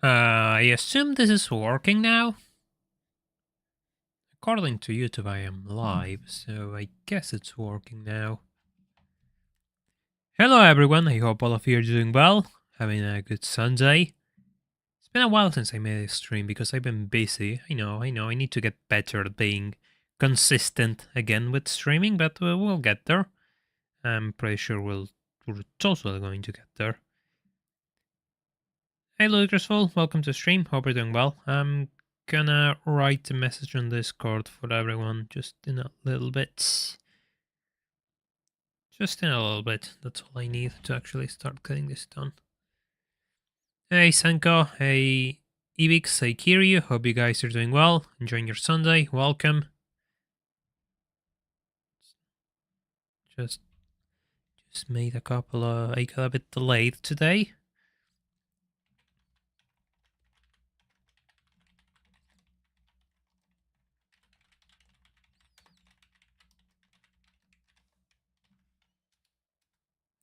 I assume this is working now. According to YouTube, I am live, so I guess it's working now. Hello everyone, I hope all of you are doing well, having a good Sunday. It's been a while since I made a stream because I've been busy. I know, I need to get better at being consistent again with streaming, but we'll get there. I'm pretty sure we're totally going to get there. Hey Lucasful, welcome to the stream, hope you're doing well. I'm gonna write a message on Discord for everyone just in a little bit. Just in a little bit, that's all I need to actually start getting this done. Hey Senko, hey Ibix, hey Kiryu, hope you guys are doing well, enjoying your Sunday, welcome. Just made a couple of, I got a bit delayed today.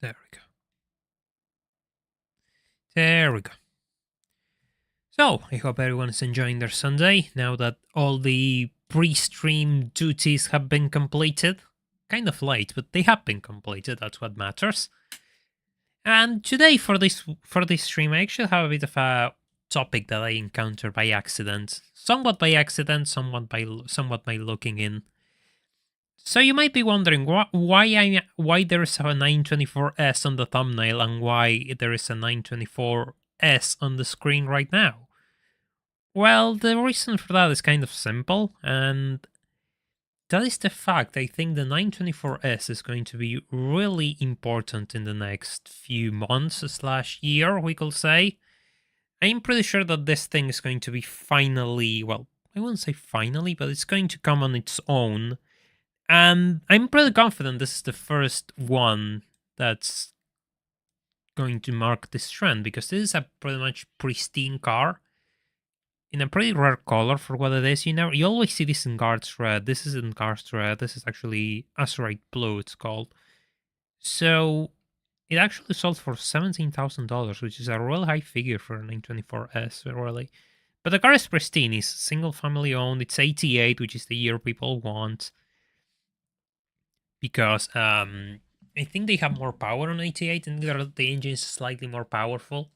There we go. There we go. So, I hope everyone is enjoying their Sunday now that all the pre-stream duties have been completed. Kind of late, but they have been completed, that's what matters. And today for this stream, I actually have a bit of a topic that I encountered by accident. Somewhat by accident, somewhat by looking in. So you might be wondering why there is a 924S on the thumbnail and why there is a 924S on the screen right now. Well, the reason for that is kind of simple, and that is the fact I think the 924S is going to be really important in the next few months/year, we could say. I'm pretty sure that this thing is going to be finally, well, I wouldn't say finally, but it's going to come on its own. And I'm pretty confident this is the first one that's going to mark this trend, because this is a pretty much pristine car in a pretty rare color for what it is. You know, you always see this in Guards Red. This is in Guards Red. This is actually Azurite Blue, it's called. So it actually sold for $17,000, which is a real high figure for a 924S, really. But the car is pristine. It's single family owned. It's 88, which is the year people want. Because I think they have more power on 88 and the engine is slightly more powerful.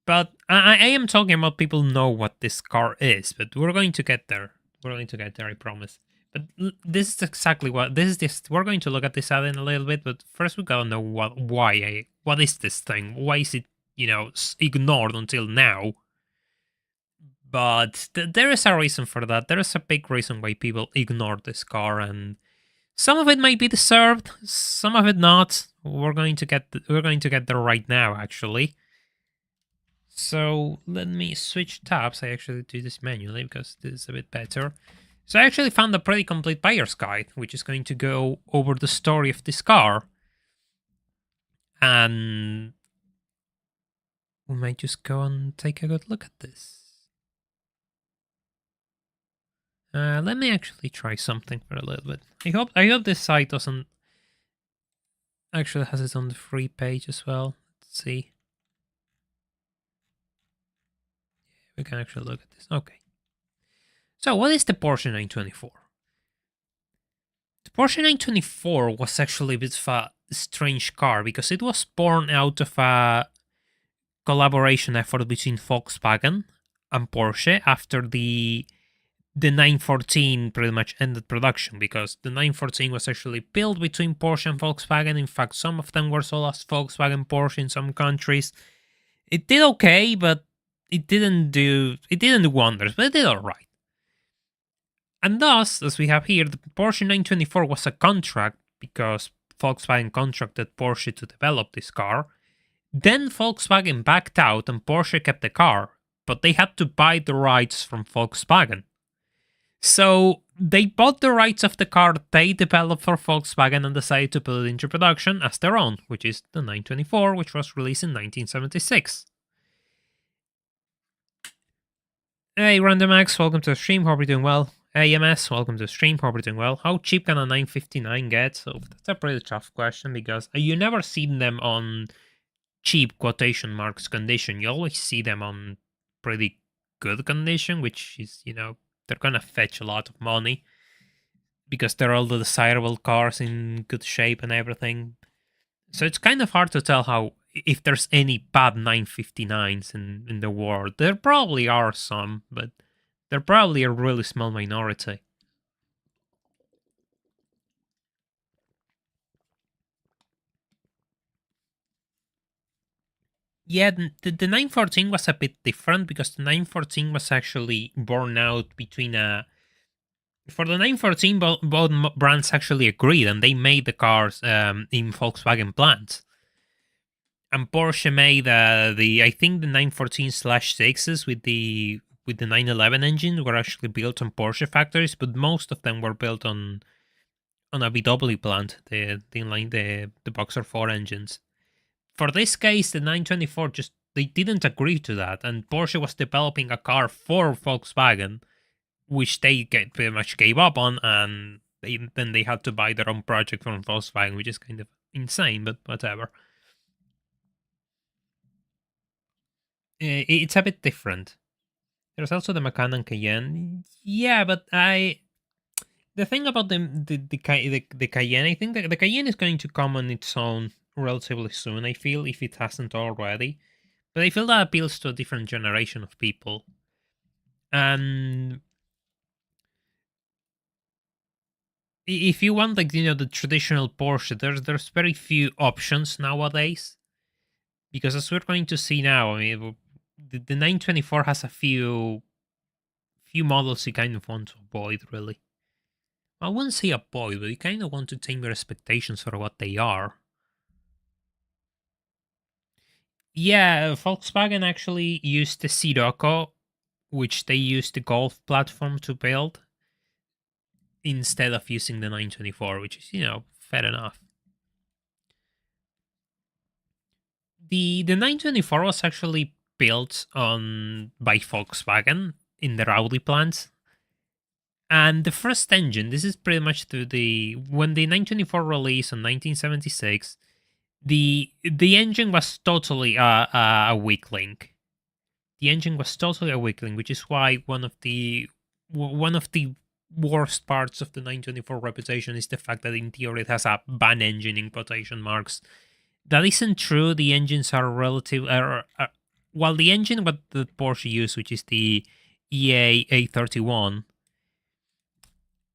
But I am talking about people know what this car is, but we're going to get there. We're going to get there, I promise. But this is exactly what this is. We're going to look at this ad in a little bit, but first we gotta know what is this thing? Why is it, you know, ignored until now? But there is a reason for that. There is a big reason why people ignore this car, and some of it might be deserved, some of it not. We're going to get there right now, actually. So let me switch tabs. I actually do this manually because this is a bit better. So I actually found a pretty complete buyer's guide, which is going to go over the story of this car. And we might just go and take a good look at this. Let me actually try something for a little bit. I hope this site doesn't actually has it on the free page as well. Let's see. We can actually look at this. Okay. So what is the Porsche 924? The Porsche 924 was actually a bit of a strange car because it was born out of a collaboration effort between Volkswagen and Porsche after the 914 pretty much ended production, because the 914 was actually built between Porsche and Volkswagen. In fact, some of them were sold as Volkswagen Porsche in some countries. It did okay, but it didn't do wonders, but it did alright. And thus, as we have here, the Porsche 924 was a contract because Volkswagen contracted Porsche to develop this car. Then Volkswagen backed out and Porsche kept the car, but they had to buy the rights from Volkswagen. So they bought the rights of the car they developed for Volkswagen and decided to put it into production as their own, which is the 924, which was released in 1976. Hey RandomX, welcome to the stream, hope you're doing well. AMS, welcome to the stream, hope you're doing well. How cheap can a 959 get? So that's a pretty tough question, because you never see them on cheap quotation marks condition. You always see them on pretty good condition, which is, they're gonna fetch a lot of money because they're all the desirable cars in good shape and everything. So it's kind of hard to tell if there's any bad 959s in the world. There probably are some, but they're probably a really small minority. Yeah, the 914 was a bit different because the 914 was actually born out between a. For the 914, both brands actually agreed and they made the cars in Volkswagen plants. And Porsche made I think the 914/6s with the 911 engines were actually built on Porsche factories, but most of them were built on a VW plant, the inline the Boxer 4 engines. For this case, the 924 just they didn't agree to that, and Porsche was developing a car for Volkswagen, which they pretty much gave up on, and then they had to buy their own project from Volkswagen, which is kind of insane, but whatever. It's a bit different. There's also the Macan and Cayenne. Yeah, but the thing about the Cayenne, I think that the Cayenne is going to come on its own relatively soon. I feel if it hasn't already, but I feel that appeals to a different generation of people. And if you want, like the traditional Porsche, there's very few options nowadays. Because as we're going to see now, I mean, the 924 has a few models you kind of want to avoid, really. I wouldn't say avoid, but you kind of want to tame your expectations for what they are. Yeah, Volkswagen actually used the Sirocco, which they used the Golf platform to build, instead of using the 924, which is, fair enough. The 924 was actually built by Volkswagen in the Audi plants. And the first engine, this is pretty much when the 924 released in 1976, the engine was totally a weak link. The engine was totally a weak link, which is why one of the worst parts of the 924 reputation is the fact that in theory it has a bad engine in quotation marks. That isn't true. The engines are relative. While the engine what the Porsche used, which is the EA A31,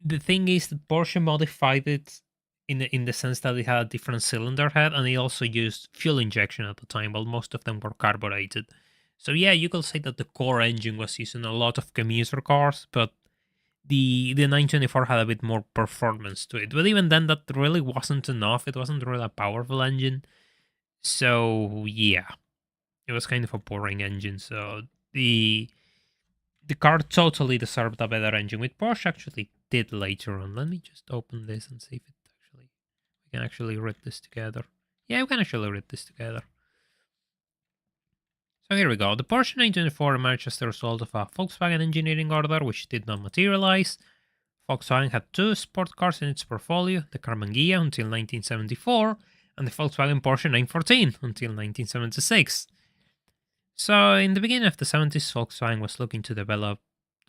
the thing is that Porsche modified it in the sense that it had a different cylinder head, and it also used fuel injection at the time, while most of them were carbureted. So yeah, you could say that the core engine was used in a lot of commuter cars, but the 924 had a bit more performance to it. But even then, that really wasn't enough. It wasn't really a powerful engine. So yeah, it was kind of a boring engine. So the car totally deserved a better engine, which Porsche actually did later on. Let me just open this and see if we can actually read this together. Yeah, we can actually read this together. So here we go. The Porsche 924 emerged as the result of a Volkswagen engineering order, which did not materialize. Volkswagen had two sport cars in its portfolio, the Karmann Ghia until 1974, and the Volkswagen Porsche 914 until 1976. So, in the beginning of the 70s, Volkswagen was looking to develop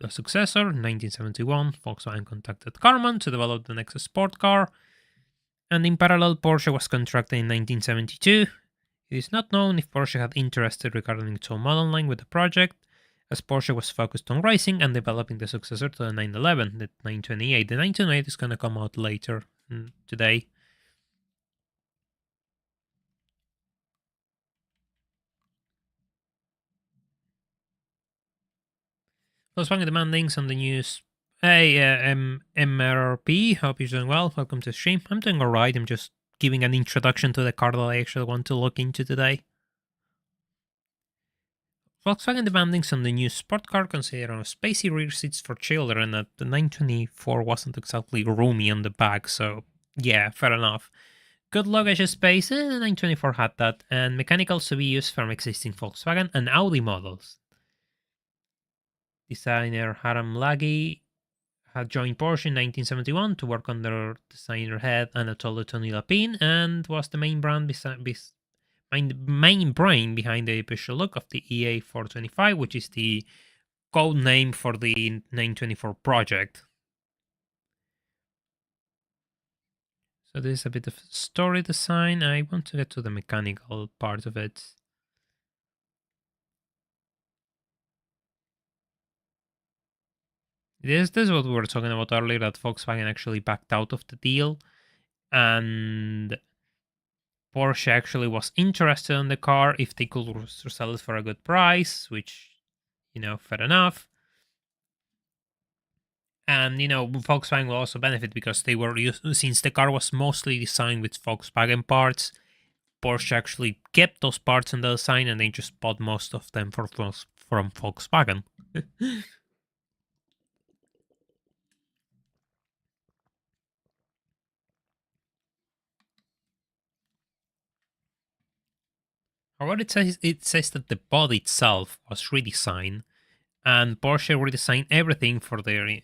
a successor. In 1971, Volkswagen contacted Karmann to develop the next sport car. And in parallel, Porsche was contracted in 1972. It is not known if Porsche had interest regarding its own model line with the project, as Porsche was focused on racing and developing the successor to the 911, the 928. The 928 is going to come out later today. Volkswagen demanding on the news. Hey, MRP, hope you're doing well. Welcome to the stream. I'm doing alright. I'm just giving an introduction to the car that I actually want to look into today. Volkswagen demanding on the new sport car considering spacey rear seats for children. That the 924 wasn't exactly roomy on the back, so yeah, fair enough. Good luggage space, the 924 had that, and mechanicals to be used from existing Volkswagen and Audi models. Designer Haram Lagi had joined Porsche in 1971 to work under designer head Anatoly Lapin, and was the main brand main brain behind the visual look of the EA425, which is the code name for the 924 project. So this is a bit of story design. I want to get to the mechanical part of it. This is what we were talking about earlier, that Volkswagen actually backed out of the deal. And Porsche actually was interested in the car if they could sell it for a good price, which, fair enough. And, Volkswagen will also benefit because they were since the car was mostly designed with Volkswagen parts, Porsche actually kept those parts in the design and they just bought most of them from Volkswagen. However, it says that the body itself was redesigned, and Porsche redesigned everything for the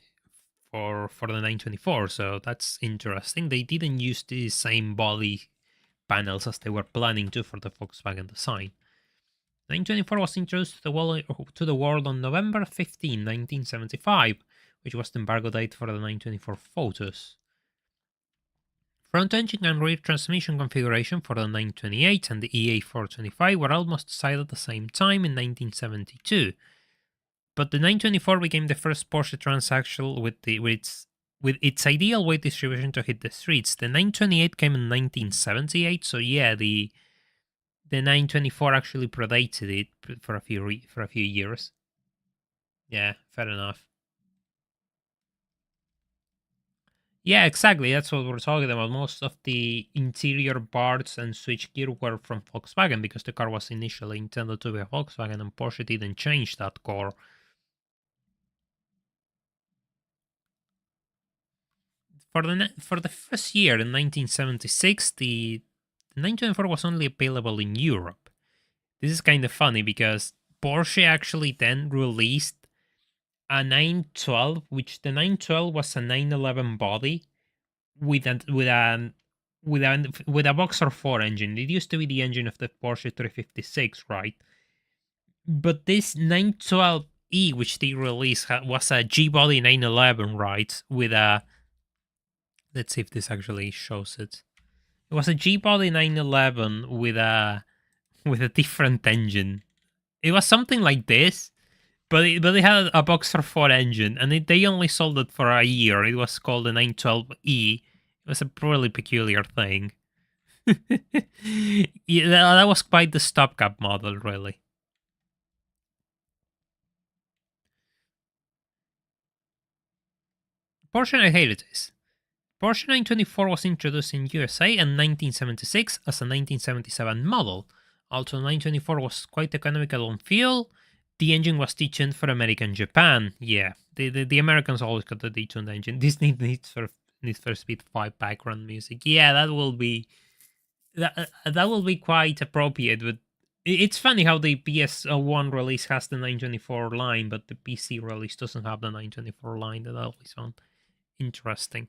924. So that's interesting. They didn't use the same body panels as they were planning to for the Volkswagen design. 924 was introduced to the world on November 15, 1975, which was the embargo date for the 924 photos. Front engine and rear transmission configuration for the 928 and the EA425 were almost decided at the same time in 1972. But the 924 became the first Porsche transaxle with its ideal weight distribution to hit the streets. The 928 came in 1978, so yeah, the 924 actually predated it for a few years. Yeah, fair enough. Yeah, exactly. That's what we're talking about. Most of the interior parts and switchgear were from Volkswagen because the car was initially intended to be a Volkswagen, and Porsche didn't change that core. For the first year in 1976, the 924 was only available in Europe. This is kind of funny because Porsche actually then released a 912, which the 912 was a 911 body with a Boxer 4 engine. It used to be the engine of the Porsche 356, right? But this 912E, which they released, was a G-body 911, right? With a, let's see if this actually shows it. It was a G-body 911 with a different engine. It was something like this, but it had a Boxer 4 engine, and they only sold it for a year. It was called the 912E. It was a really peculiar thing. Yeah, that was quite the stopgap model, really. Porsche, I hated this. Porsche 924 was introduced in USA in 1976 as a 1977 model. Also, 924 was quite economical on fuel. The engine was detuned for American Japan. Yeah, the Americans always got the detuned engine. This needs for Speed 5 background music. Yeah, that will be quite appropriate. But it's funny how the PS1 release has the 924 line, but the PC release doesn't have the 924 line. That I always found interesting.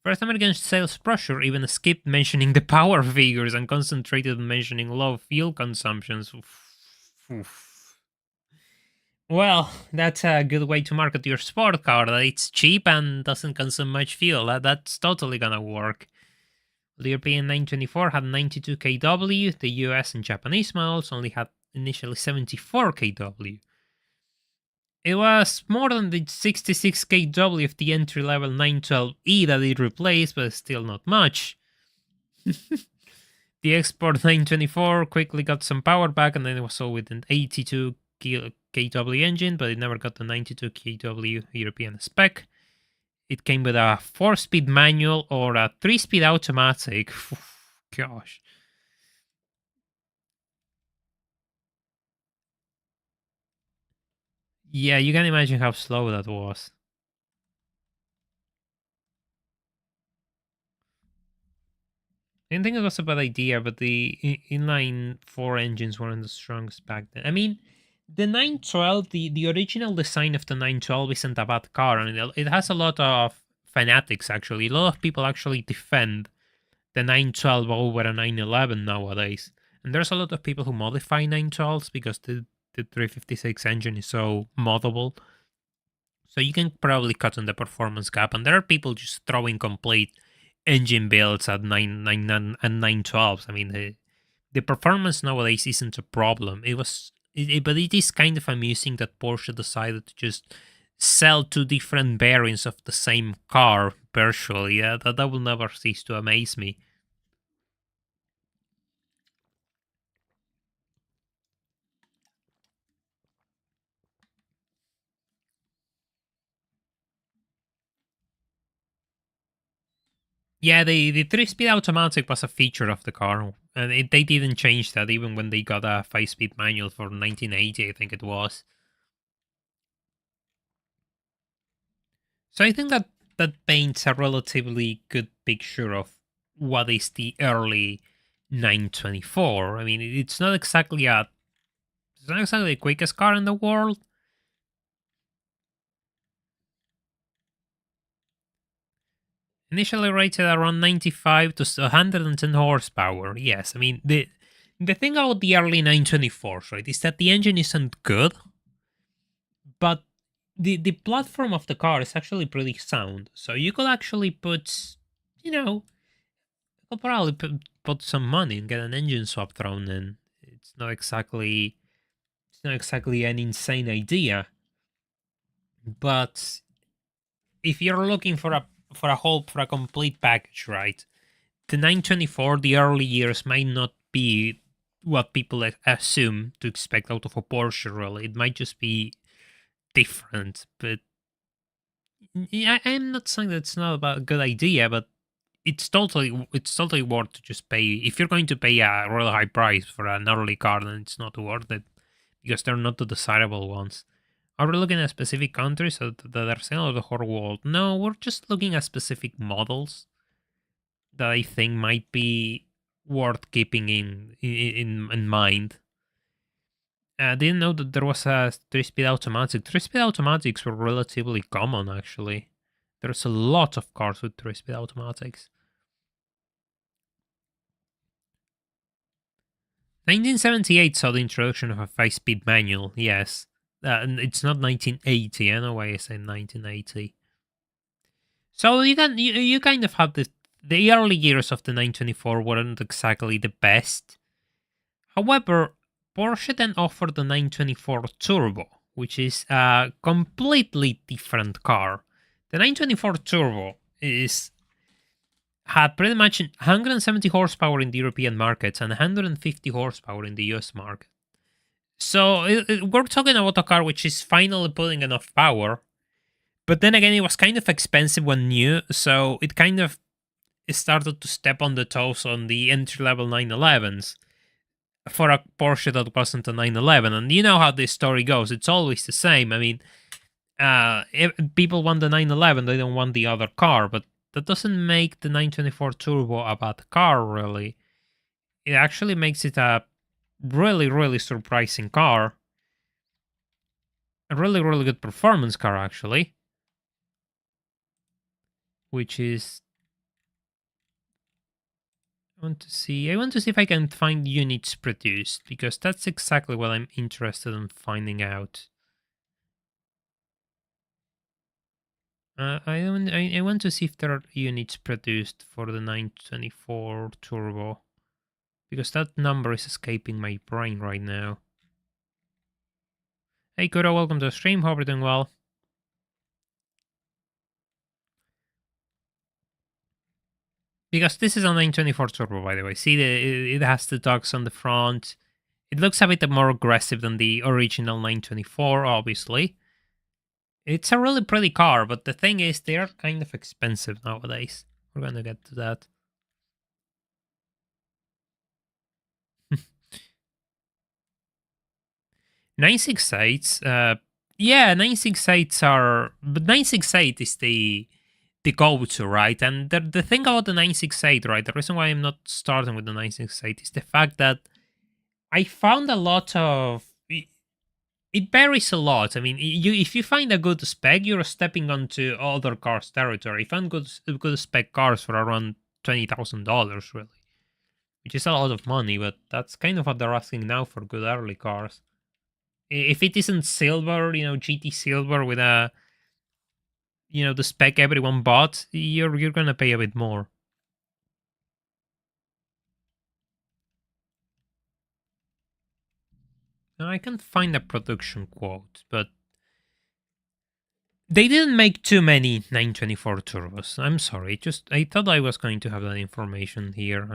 First American sales brochure even skipped mentioning the power figures and concentrated on mentioning low fuel consumptions. Oof. Well, that's a good way to market your sport car, that it's cheap and doesn't consume much fuel. That's totally gonna work. The European 924 had 92 kW, the US and Japanese models only had initially 74 kW. It was more than the 66 kW of the entry-level 912E that it replaced, but still not much. The export 924 quickly got some power back, and then it was sold with an 82 kW engine, but it never got the 92 kW European spec. It came with a 4-speed manual or a 3-speed automatic. Gosh. Yeah, you can imagine how slow that was. I didn't think it was a bad idea, but the inline 4 engines weren't the strongest back then. I mean, the 912, the original design of the 912 isn't a bad car. I mean, it has a lot of fanatics, actually. A lot of people actually defend the 912 over a 911 nowadays. And there's a lot of people who modify 912s because the 356 engine is so moddable. So you can probably cut on the performance gap. And there are people just throwing complete engine builds at 999 and 912s. I mean, the performance nowadays isn't a problem. But it is kind of amusing that Porsche decided to just sell two different variants of the same car virtually. Yeah, that will never cease to amaze me. Yeah, the 3-speed automatic was a feature of the car, and they didn't change that even when they got a 5-speed manual for 1980, I think it was. So I think that paints a relatively good picture of what is the early 924. I mean, it's not exactly the quickest car in the world. Initially rated around 95 to 110 horsepower. Yes, I mean the thing about the early 924s, right, is that the engine isn't good, but the platform of the car is actually pretty sound. So you could actually put, you know, you could probably put some money and get an engine swap thrown in. It's not exactly an insane idea, but if you're looking for a complete package, right? The 924, the early years might not be what people assume to expect out of a Porsche. Really, it might just be different. But I'm not saying that it's not about a good idea, but it's totally worth to just pay. If you're going to pay a really high price for an early car, then it's not worth it because they're not the desirable ones. Are we looking at specific countries that are selling the whole world? No, we're just looking at specific models that I think might be worth keeping in mind. I didn't know that there was a 3-speed automatic. 3-speed automatics were relatively common, actually. There's a lot of cars with 3-speed automatics. 1978 saw the introduction of a 5-speed manual, yes. And it's not 1980, I know why I say 1980. So you kind of have the early years of the 924 weren't exactly the best. However, Porsche then offered the 924 Turbo, which is a completely different car. The 924 Turbo had pretty much 170 horsepower in the European markets and 150 horsepower in the US market. So we're talking about a car which is finally putting enough power. But then again, it was kind of expensive when new, so it kind of started to step on the toes on the entry-level 911s for a Porsche that wasn't a 911. And you know how this story goes. It's always the same. I mean, if people want the 911, they don't want the other car. But that doesn't make the 924 Turbo a bad car, really. It actually makes it a really, really surprising car. A really, really good performance car, actually. Which is... I want to see if I can find units produced, because that's exactly what I'm interested in finding out. I want to see if there are units produced for the 924 Turbo, because that number is escaping my brain right now. Hey Kuro, welcome to the stream. Hope you're doing well. Because this is a 924 Turbo, by the way. See, it has the dogs on the front. It looks a bit more aggressive than the original 924, obviously. It's a really pretty car, but the thing is, they are kind of expensive nowadays. We're gonna get to that. 968s, yeah, 968s are, but 968 is the go-to, right? And the thing about the 968, right, the reason why I'm not starting with the 968 is the fact that I found a lot of, it varies a lot. I mean, if you find a good spec, you're stepping onto other cars' territory. You find good spec cars for around $20,000, really. which is a lot of money, but that's kind of what they're asking now for good early cars. If it isn't silver, GT silver with a, the spec everyone bought, you're gonna pay a bit more. Now, I can't find a production quote, but they didn't make too many 924 turbos. I'm sorry. Just I thought I was going to have that information here.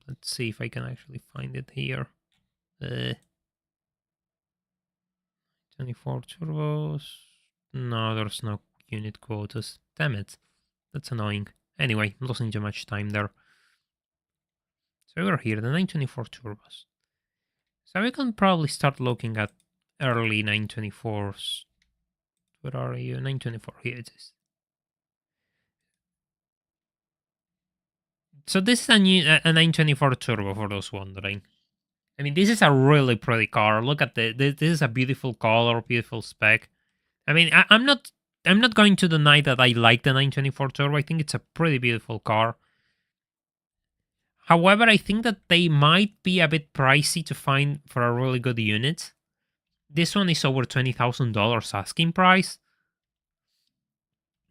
Let's see if I can actually find it here. 24 turbos. No, there's no unit quotas. Damn it. That's annoying. Anyway, losing too much time there. So we're here, the 924 turbos. So we can probably start looking at early 924s. Where are you? 924, here it is. So this is a 924 turbo for those wondering. I mean, this is a really pretty car. Look at this is a beautiful color, beautiful spec. I mean, I'm not going to deny that I like the 924 turbo. I think it's a pretty beautiful car. However, I think that they might be a bit pricey to find for a really good unit. This one is over $20,000 asking price.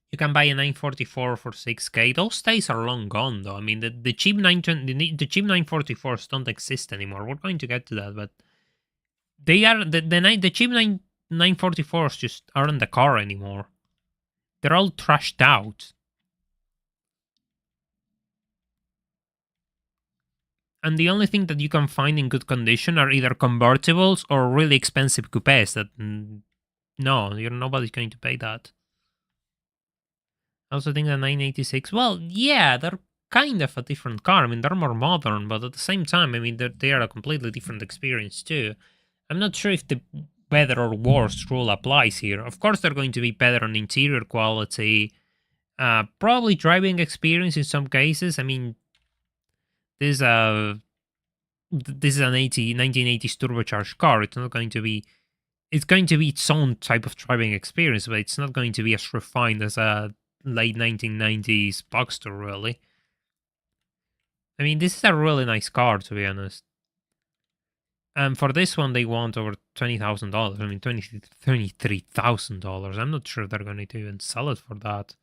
You can buy a 944 for 6K. Those days are long gone, though. I mean, the cheap 944s don't exist anymore. We're going to get to that, but they are the cheap 944s just aren't the car anymore. They're all trashed out. And the only thing that you can find in good condition are either convertibles or really expensive coupes that, no, nobody's going to pay that. I also think the 986, well, yeah, they're kind of a different car. I mean, they're more modern, but at the same time, I mean, they are a completely different experience too. I'm not sure if the better or worse rule applies here. Of course, they're going to be better on interior quality, probably driving experience in some cases. I mean, this is an 1980s turbocharged car. It's not going to be. It's going to be its own type of driving experience, but it's not going to be as refined as a late 1990s Boxster, really. I mean, this is a really nice car, to be honest. And for this one, they want over $20,000. I mean, $23,000. I'm not sure they're going to even sell it for that.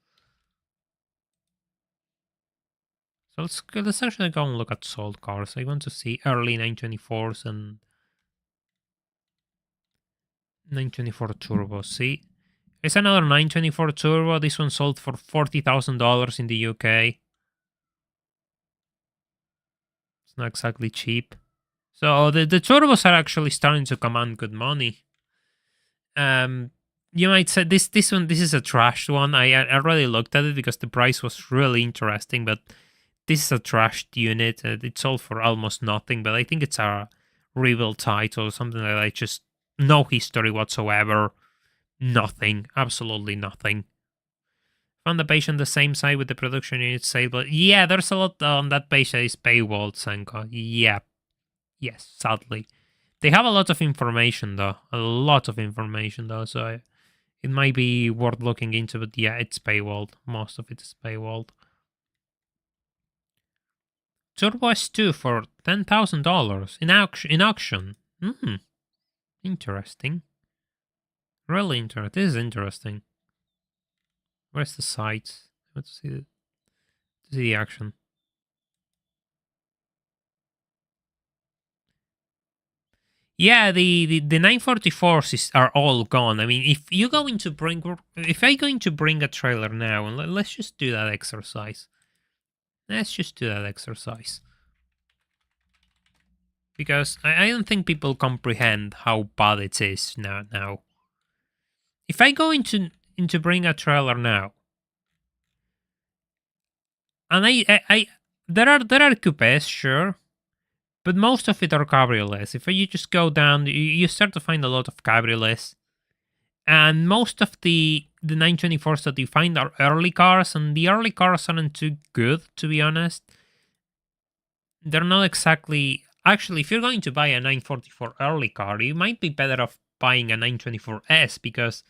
So let's actually go and look at sold cars. I want to see early 924s and 924 Turbo. See, it's another 924 Turbo. This one sold for $40,000 in the UK. It's not exactly cheap. So the turbos are actually starting to command good money. You might say this is a trashed one. I already looked at it because the price was really interesting, but this is a trashed unit. It sold for almost nothing, but I think it's a rebuild title or something like that. Just no history whatsoever. Nothing. Absolutely nothing. Found the page on the same side with the production unit sale, but yeah, there's a lot on that page that is paywalled, Senko. Yeah. Yes, sadly. They have a lot of information, though. A lot of information, though, so it might be worth looking into, but yeah, it's paywalled. Most of it is paywalled. Turbo S2 for $10,000 in auction. Interesting. Really interesting. This is interesting. Where's the site? Let's see the action. Yeah, the 944s are all gone. I mean, if I going to bring a trailer now, and let's just do that exercise. Let's just do that exercise. Because I don't think people comprehend how bad it is now. If I go into bring a trailer now, and there are coupes, sure, but most of it are cabriolets. If you just go down, you start to find a lot of cabriolets. And most of the 924s that you find are early cars, and the early cars aren't too good, to be honest. They're not exactly... Actually, if you're going to buy a 944 early car, you might be better off buying a 924S, because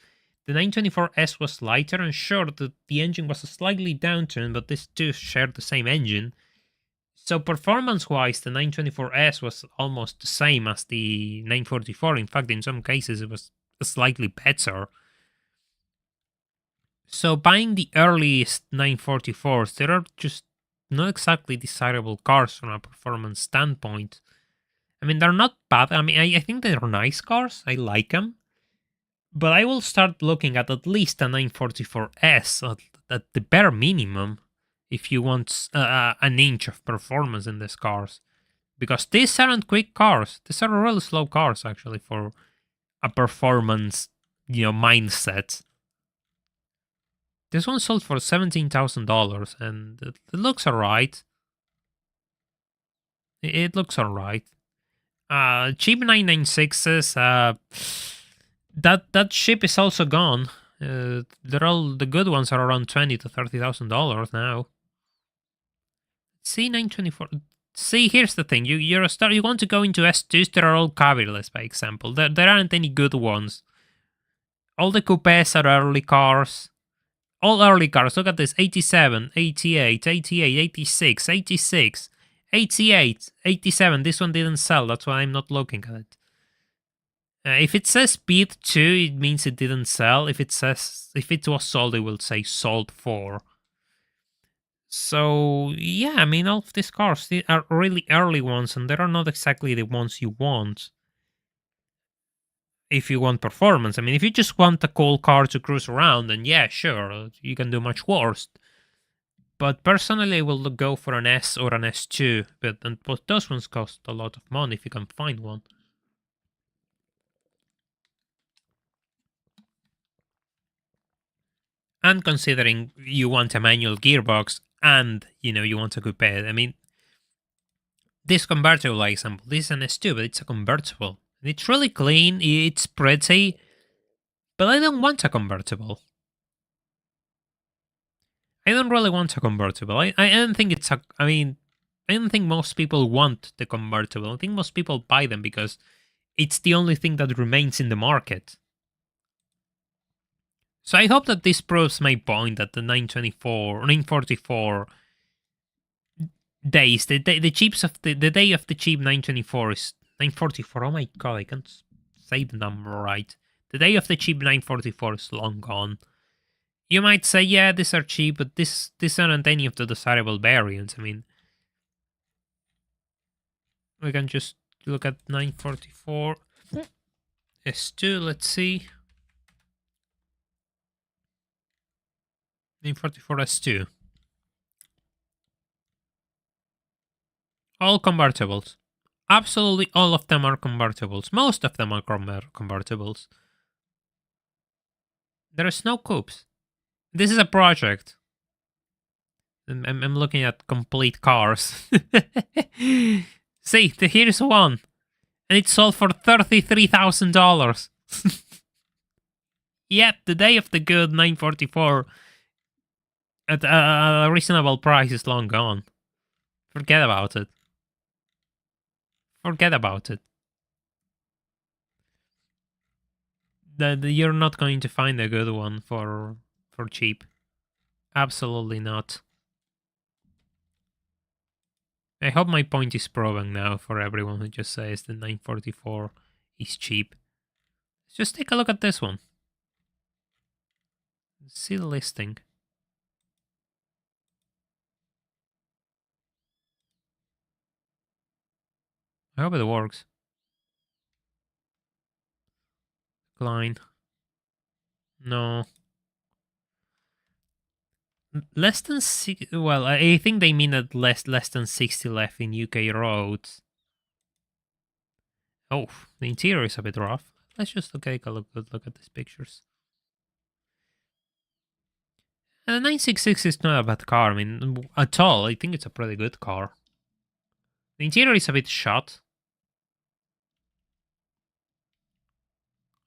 the 924S was lighter, and sure, the engine was slightly downturned, but these two shared the same engine. So performance-wise, the 924S was almost the same as the 944. In fact, in some cases, it was slightly better. So buying the earliest 944s, there are just not exactly desirable cars from a performance standpoint. I mean, they're not bad. I mean, I think they're nice cars. I like them. But I will start looking at least a 944S at the bare minimum if you want an inch of performance in these cars. Because these aren't quick cars. These are really slow cars, actually, for a performance, mindset. This one sold for $17,000, and it looks alright. It looks alright. Cheap 996s. That ship is also gone. They're all the good ones are around $20,000 to $30,000 now. See 924. See, here's the thing. You're a star. You want to go into S2s. There are all cabriolets, by example. There aren't any good ones. All the coupes are early cars. All early cars. Look at this: 87, 88, 88, 86, 86, 88, 87. This one didn't sell. That's why I'm not looking at it. If it says speed 2, it means it didn't sell. If it was sold, it will say sold for. So yeah, I mean, all of these cars are really early ones, and they are not exactly the ones you want. If you want performance, I mean, if you just want a cool car to cruise around, then yeah, sure, you can do much worse. But personally, I will go for an S or an S2, but those ones cost a lot of money if you can find one. And considering you want a manual gearbox and, you want a coupe, I mean, this convertible example, this is an S2, but it's a convertible. It's really clean, it's pretty, but I don't want a convertible. I don't really want a convertible. I don't think it's a... I mean, I don't think most people want the convertible. I think most people buy them because it's the only thing that remains in the market. So I hope that this proves my point that the 944 days, the cheaps of the day of the cheap 924 is 944. Oh my god, I can't say the number right. The day of the cheap 944 is long gone. You might say, yeah, these are cheap, but these aren't any of the desirable variants. I mean, we can just look at 944 S2. Let's see. 944 S2. All convertibles. Absolutely all of them are convertibles. Most of them are convertibles. There is no coupes. This is a project. I'm looking at complete cars. See, here's one. And it sold for $33,000. Yet, the day of the good 944 at a reasonable price is long gone. Forget about it. Forget about it. You're not going to find a good one for cheap. Absolutely not. I hope my point is proven now for everyone who just says the 944 is cheap. Let's just take a look at this one. See the listing. I hope it works. Decline. No. Less than 60. Well, I think they mean that less than 60 left in UK roads. Oh, the interior is a bit rough. Let's just take a look at these pictures. And the 966 is not a bad car. I mean, at all. I think it's a pretty good car. The interior is a bit shot.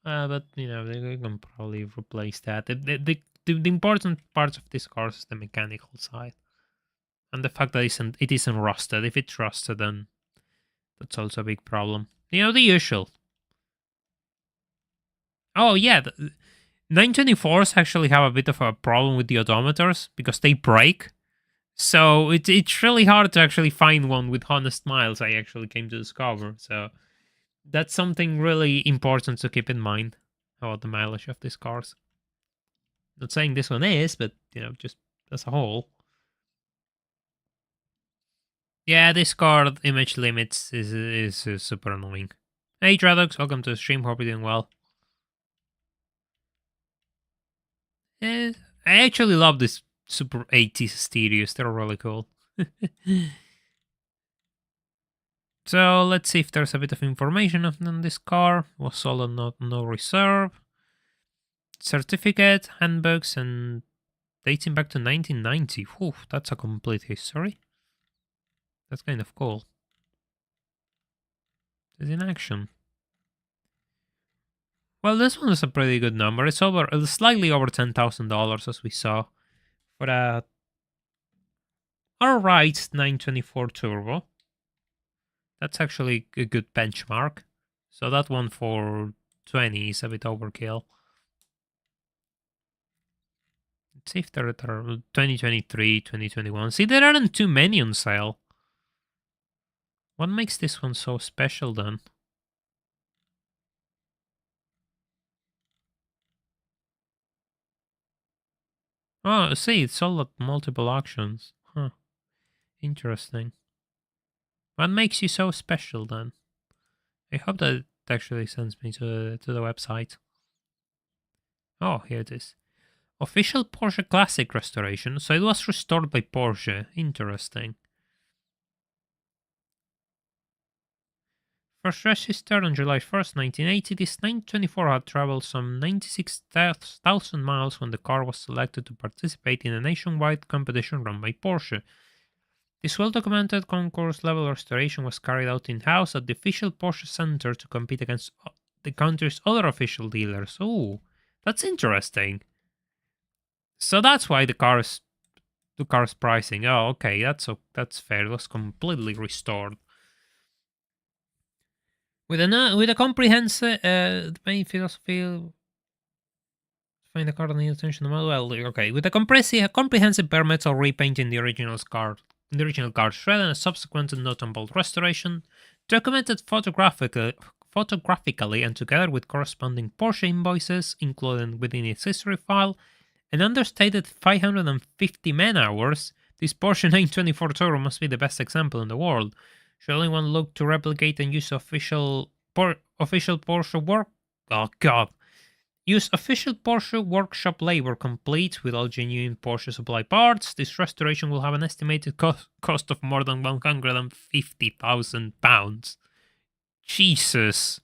But, they can probably replace that. The important part of this car is the mechanical side. And the fact that it isn't rusted. If it's rusted, then that's also a big problem. The usual. Oh, yeah. 924s actually have a bit of a problem with the odometers because they break. So it's really hard to actually find one with honest miles, I actually came to discover. So that's something really important to keep in mind about the mileage of these cars. Not saying this one is, but just as a whole. Yeah, this car image limits is super annoying. Hey Tradox, welcome to the stream. Hope you're doing well. Eh, I actually love this super 80s stereos. They're really cool. So let's see if there's a bit of information on this car. Was sold on no reserve. Certificate, handbooks, and dating back to 1990. Whew, that's a complete history. That's kind of cool. It's in action. Well, this one is a pretty good number. It's slightly over $10,000 as we saw for a alright 924 turbo. That's actually a good benchmark. So that one for 20 is a bit overkill. Let's see if there are 2023, 2021. See, there aren't too many on sale. What makes this one so special then? Oh, see, it's all at multiple auctions. Huh. Interesting. What makes you so special then? I hope that it actually sends me to the website. Oh, here it is. Official Porsche Classic restoration. So it was restored by Porsche. Interesting. First registered on July 1st, 1980, this 924 had traveled some 96,000 miles when the car was selected to participate in a nationwide competition run by Porsche. This well-documented concourse-level restoration was carried out in-house at the official Porsche Center to compete against the country's other official dealers. Oh, that's interesting. So that's why the car's pricing. Oh, okay, that's fair. It was completely restored. With a comprehensive the main philosophy find the car needs attention to well, okay. With a comprehensive bare metal repaint in the original car shred and a subsequent and notable restoration, documented photographically and together with corresponding Porsche invoices included within its history file, an understated 550 man-hours, this Porsche 924 Turbo must be the best example in the world. Should anyone look to replicate and use official Porsche work? Oh god. Use official Porsche workshop labor complete with all genuine Porsche supply parts. This restoration will have an estimated cost of more than £150,000. Jesus.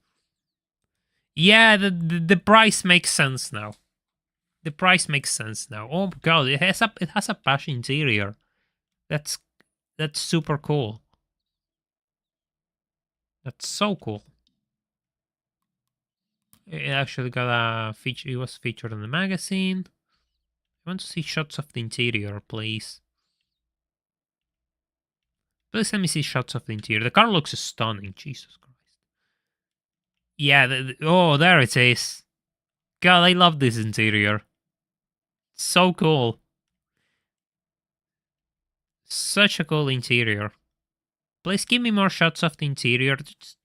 Yeah, the price makes sense now. The price makes sense now. Oh god, it has a Porsche interior. That's super cool. That's so cool. It actually got a feature. It was featured in the magazine. I want to see shots of the interior, please. Please let me see shots of the interior. The car looks stunning. Jesus Christ. Yeah. Oh, there it is. God, I love this interior. So cool. Such a cool interior. Please give me more shots of the interior. Just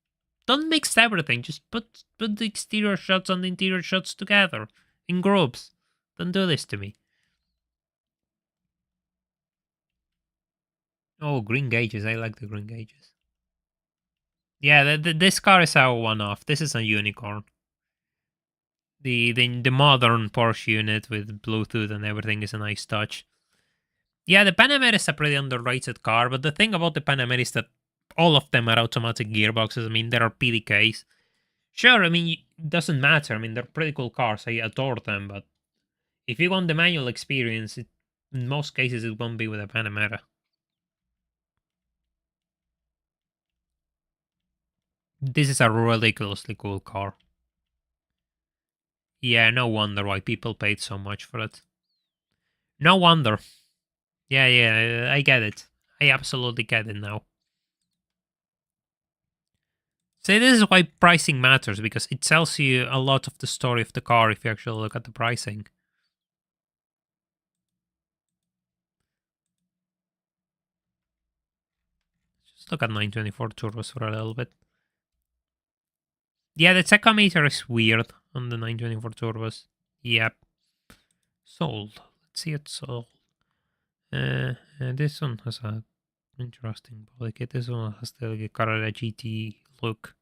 don't mix everything. Just put the exterior shots and the interior shots together in groups. Don't do this to me. Oh, green gauges. I like the green gauges. Yeah, this car is a one-off. This is a unicorn. The modern Porsche unit with Bluetooth and everything is a nice touch. Yeah, the Panamera is a pretty underrated car, but the thing about the Panamera is that all of them are automatic gearboxes. I mean, there are PDKs. Sure, I mean, it doesn't matter. I mean, they're pretty cool cars. I adore them, but if you want the manual experience, in most cases, it won't be with a Panamera. This is a ridiculously cool car. Yeah, no wonder why people paid so much for it. No wonder. Yeah, I get it. I absolutely get it now. So this is why pricing matters, because it tells you a lot of the story of the car if you actually look at the pricing. Let's look at 924 turbos for a little bit. Yeah, the tachometer is weird on the 924 turbos. Yep. Sold. Let's see it sold. This one has a interesting body kit. This one has the Carrera GT look.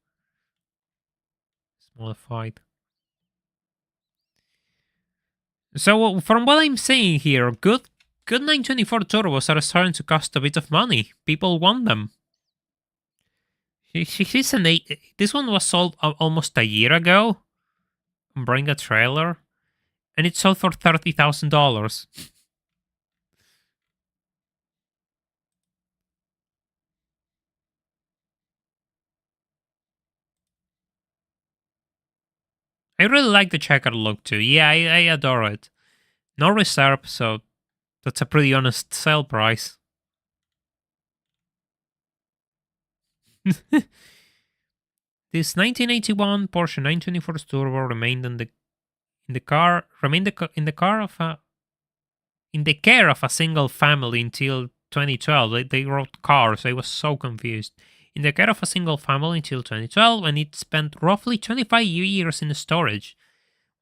It's modified. So from what I'm saying here, good 924 turbos are starting to cost a bit of money. People want them. This one was sold almost a year ago. Bring a trailer, and it sold for $30,000. I really like the checkered look too. Yeah, I adore it. No reserve, so that's a pretty honest sale price. This 1981 Porsche 924 Turbo remained in the car in the car of a in the care of a single family until 2012. They wrote car, so I was so confused. In the care of a single family until 2012, and it spent roughly 25 years in storage.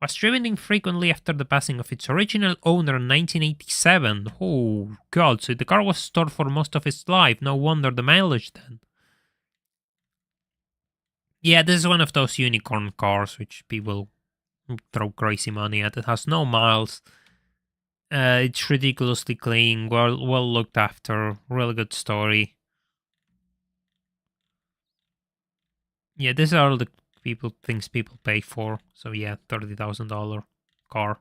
Was driven infrequently after the passing of its original owner in 1987. Oh god, so the car was stored for most of its life. No wonder the mileage then. Yeah, this is one of those unicorn cars which people throw crazy money at. It has no miles. It's ridiculously clean, well looked after, really good story. Yeah, these are all the things people pay for. So yeah, $30,000 car.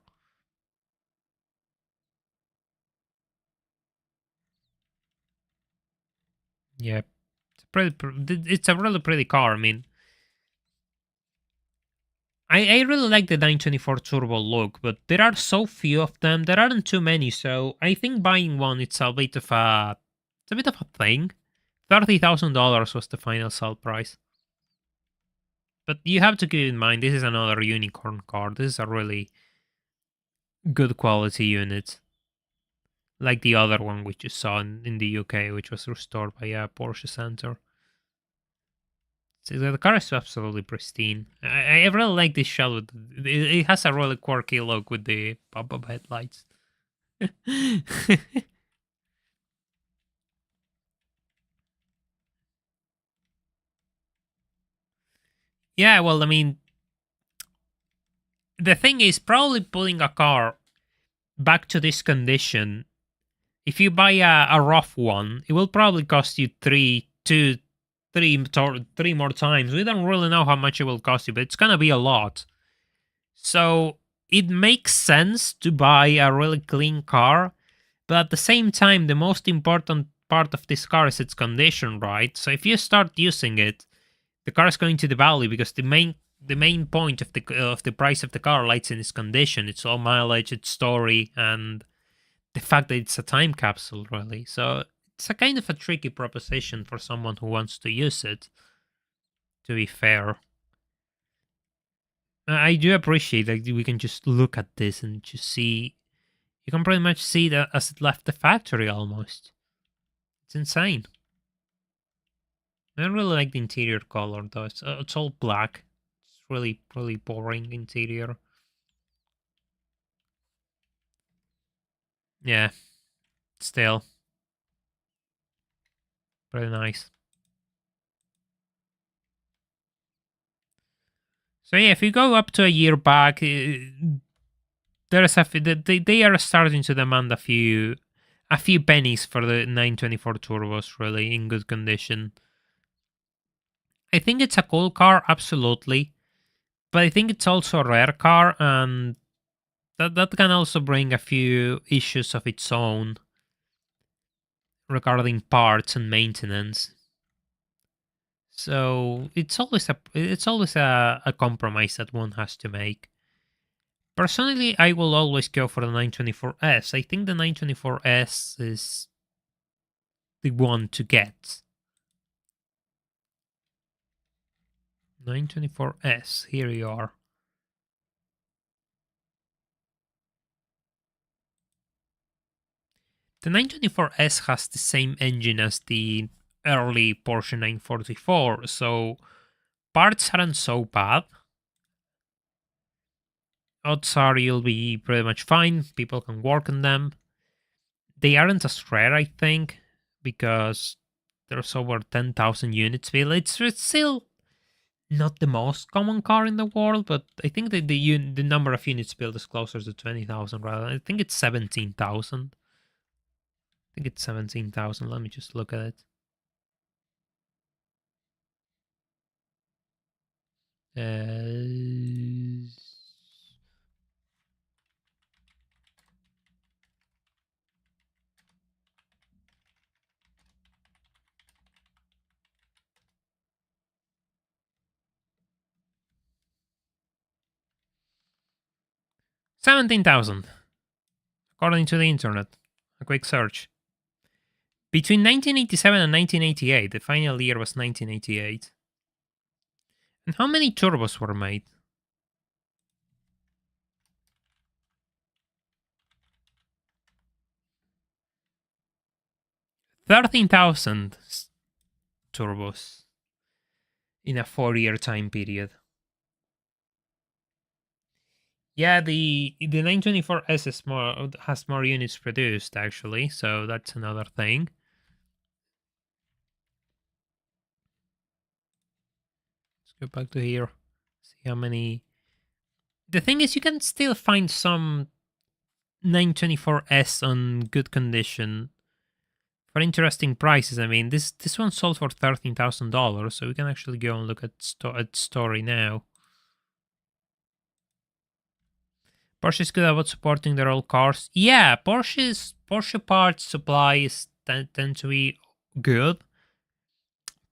Yeah, it's a really pretty car. I mean, I really like the 924 Turbo look, but there are so few of them. There aren't too many, so I think buying one it's a bit of a thing. $30,000 was the final sale price. But you have to keep in mind this is another unicorn car. This is a really good quality unit, like the other one which you saw in the UK, which was restored by a Porsche Center. So the car is absolutely pristine. I really like this shell. It has a really quirky look with the pop-up headlights. Yeah, well, I mean, the thing is probably putting a car back to this condition. If you buy a rough one, it will probably cost you three more times. We don't really know how much it will cost you, but it's gonna be a lot. So it makes sense to buy a really clean car, but at the same time, the most important part of this car is its condition, right? So if you start using it, the car is going to devalue because the main point of the price of the car lies in its condition, its low mileage, its story, and the fact that it's a time capsule, really. So it's a kind of a tricky proposition for someone who wants to use it, to be fair. I do appreciate that we can just look at this and just see. You can pretty much see that as it left the factory almost. It's insane. I don't really like the interior color though. It's all black. It's really, really boring interior. Yeah, still pretty nice. So yeah, if you go up to a year back, there's they are starting to demand a few pennies for the 924 turbos, really in good condition. I think it's a cool car, absolutely, but I think it's also a rare car, and that can also bring a few issues of its own regarding parts and maintenance. So it's always a compromise that one has to make. Personally, I will always go for the 924S. I think the 924S is the one to get. 924S, here you are. The 924S has the same engine as the early Porsche 944, so parts aren't so bad. Odds are you'll be pretty much fine. People can work on them. They aren't as rare, I think, because there's over 10,000 units built. It's still not the most common car in the world, but I think that the number of units built is closer to 20,000 rather. I think it's 17,000. I think it's 17,000. Let me just look at it. 17,000, according to the internet. A quick search. Between 1987 and 1988, the final year was 1988. And how many turbos were made? 13,000 turbos in a 4-year time period. Yeah, the 924S has more units produced actually, so that's another thing. Let's go back to here. See how many. The thing is, you can still find some 924S on good condition for interesting prices. I mean, this one sold for $13,000, so we can actually go and look at story now. Porsche is good about supporting their old cars. Yeah, Porsche parts supplies tend to be good.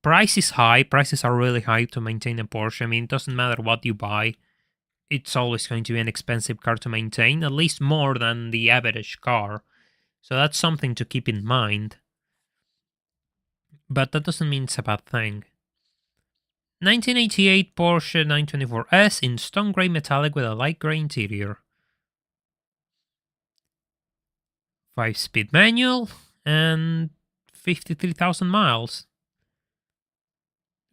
Price is high. Prices are really high to maintain a Porsche. I mean, it doesn't matter what you buy. It's always going to be an expensive car to maintain, at least more than the average car. So that's something to keep in mind. But that doesn't mean it's a bad thing. 1988 Porsche 924S in stone grey metallic with a light grey interior. 5-speed manual and 53,000 miles.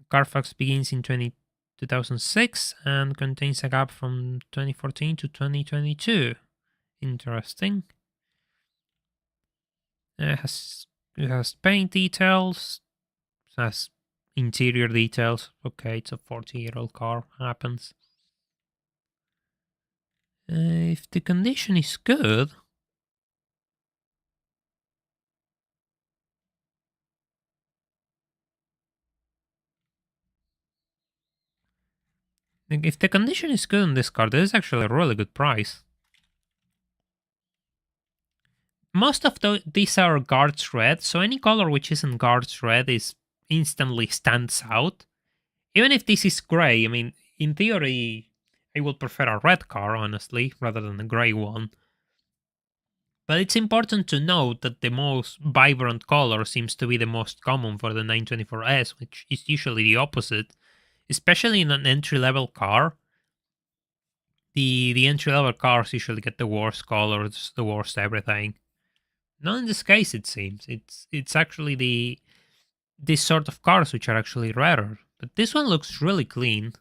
Carfax begins in 2006 and contains a gap from 2014 to 2022. Interesting. It has paint details. It has interior details. Okay, it's a 40-year-old car. Happens. If the condition is good. If the condition is good on this car, this is actually a really good price. Most of these are guards red, so any color which isn't guards red is instantly stands out. Even if this is gray, I mean, in theory, I would prefer a red car, honestly, rather than a gray one. But it's important to note that the most vibrant color seems to be the most common for the 924S, which is usually the opposite, especially in an entry-level car. The entry-level cars usually get the worst colors, the worst everything. Not in this case, it seems. It's actually these sort of cars which are actually rarer. But this one looks really clean.